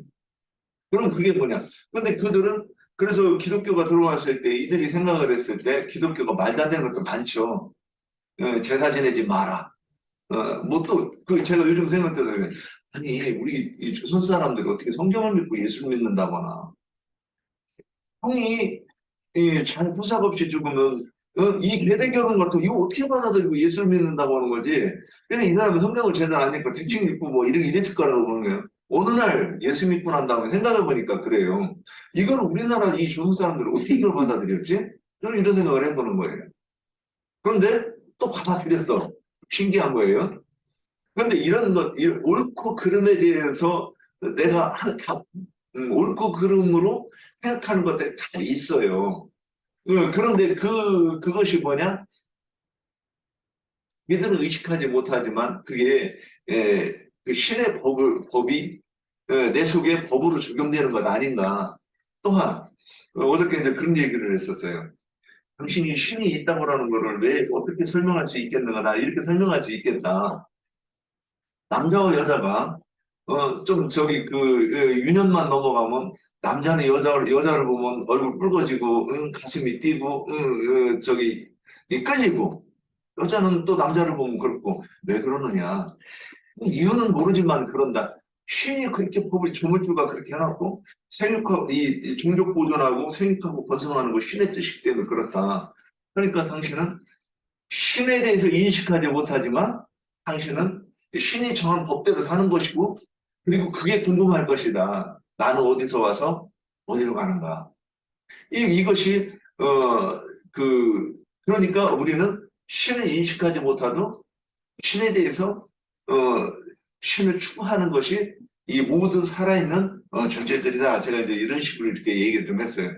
그럼 그게 뭐냐? 근데 그들은 그래서 기독교가 들어왔을 때 이들이 생각을 했을 때 기독교가 말도 안 되는 것도 많죠. 제사 지내지 마라. 뭐 또, 제가 요즘 생각해서, 아니, 우리 이 조선 사람들이 어떻게 성경을 믿고 예수를 믿는다거나. 형이 잘 부삭 없이 죽으면, 이 계대 결혼 같은 거, 이거 어떻게 받아들이고 예수를 믿는다고 하는 거지? 그냥 이 사람은 성경을 제대로 안 읽고 대충 읽고 뭐 이랬을 거라고 보는 거예요. 어느 날 예수 믿고 난 다음에 생각해보니까 그래요. 이걸 우리나라 이 조선 사람들이 어떻게 이걸 받아들였지? 저는 이런 생각을 해보는 거예요. 그런데 또 받아들였어. 신기한 거예요. 그런데 이런 것, 이 옳고 그름에 대해서 내가 옳고 그름으로 생각하는 것들이 다 있어요. 그런데 그것이 뭐냐? 이들은 의식하지 못하지만 그게 그 신의 법이 내 속에 법으로 적용되는 것 아닌가. 또한 어저께 이제 그런 얘기를 했었어요. 당신이 신이 있다고 하는 거를 왜 어떻게 설명할 수 있겠는가? 나 이렇게 설명할 수 있겠다. 남자와 여자가 좀 저기 유년만 넘어가면 남자는 여자를 보면 얼굴 붉어지고 가슴이 뛰고 저기 끌리고 여자는 또 남자를 보면 그렇고 왜 그러느냐 이유는 모르지만 그런다. 신이 그렇게 법을 조물주가 그렇게 해놨고 생육하고 이 종족 보존하고 생육하고 번성하는 거 신의 뜻이기 때문에 그렇다. 그러니까 당신은 신에 대해서 인식하지 못하지만 당신은 신이 정한 법대로 사는 것이고 그리고 그게 궁금할 것이다. 나는 어디서 와서 어디로 가는가. 이것이 그러니까 우리는 신을 인식하지 못하도 신에 대해서 신을 추구하는 것이 이 모든 살아있는 존재들이다. 제가 이제 이런 식으로 이렇게 얘기를 좀 했어요.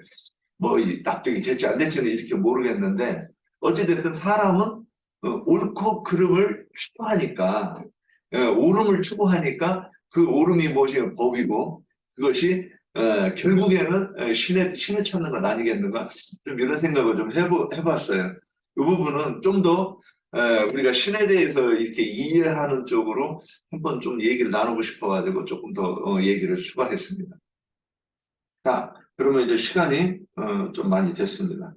뭐 납득이 될지 안 될지는 이렇게 모르겠는데 어찌됐든 사람은 옳고 그름을 추구하니까 옳음을 추구하니까 그 옳음이 무엇이 법이고 그것이 결국에는 신을 찾는 것 아니겠는가 좀 이런 생각을 좀 해봤어요. 이 부분은 좀 더 우리가 신에 대해서 이렇게 이해하는 쪽으로 한번 좀 얘기를 나누고 싶어가지고 조금 더 얘기를 추가했습니다. 자, 그러면 이제 시간이 좀 많이 됐습니다.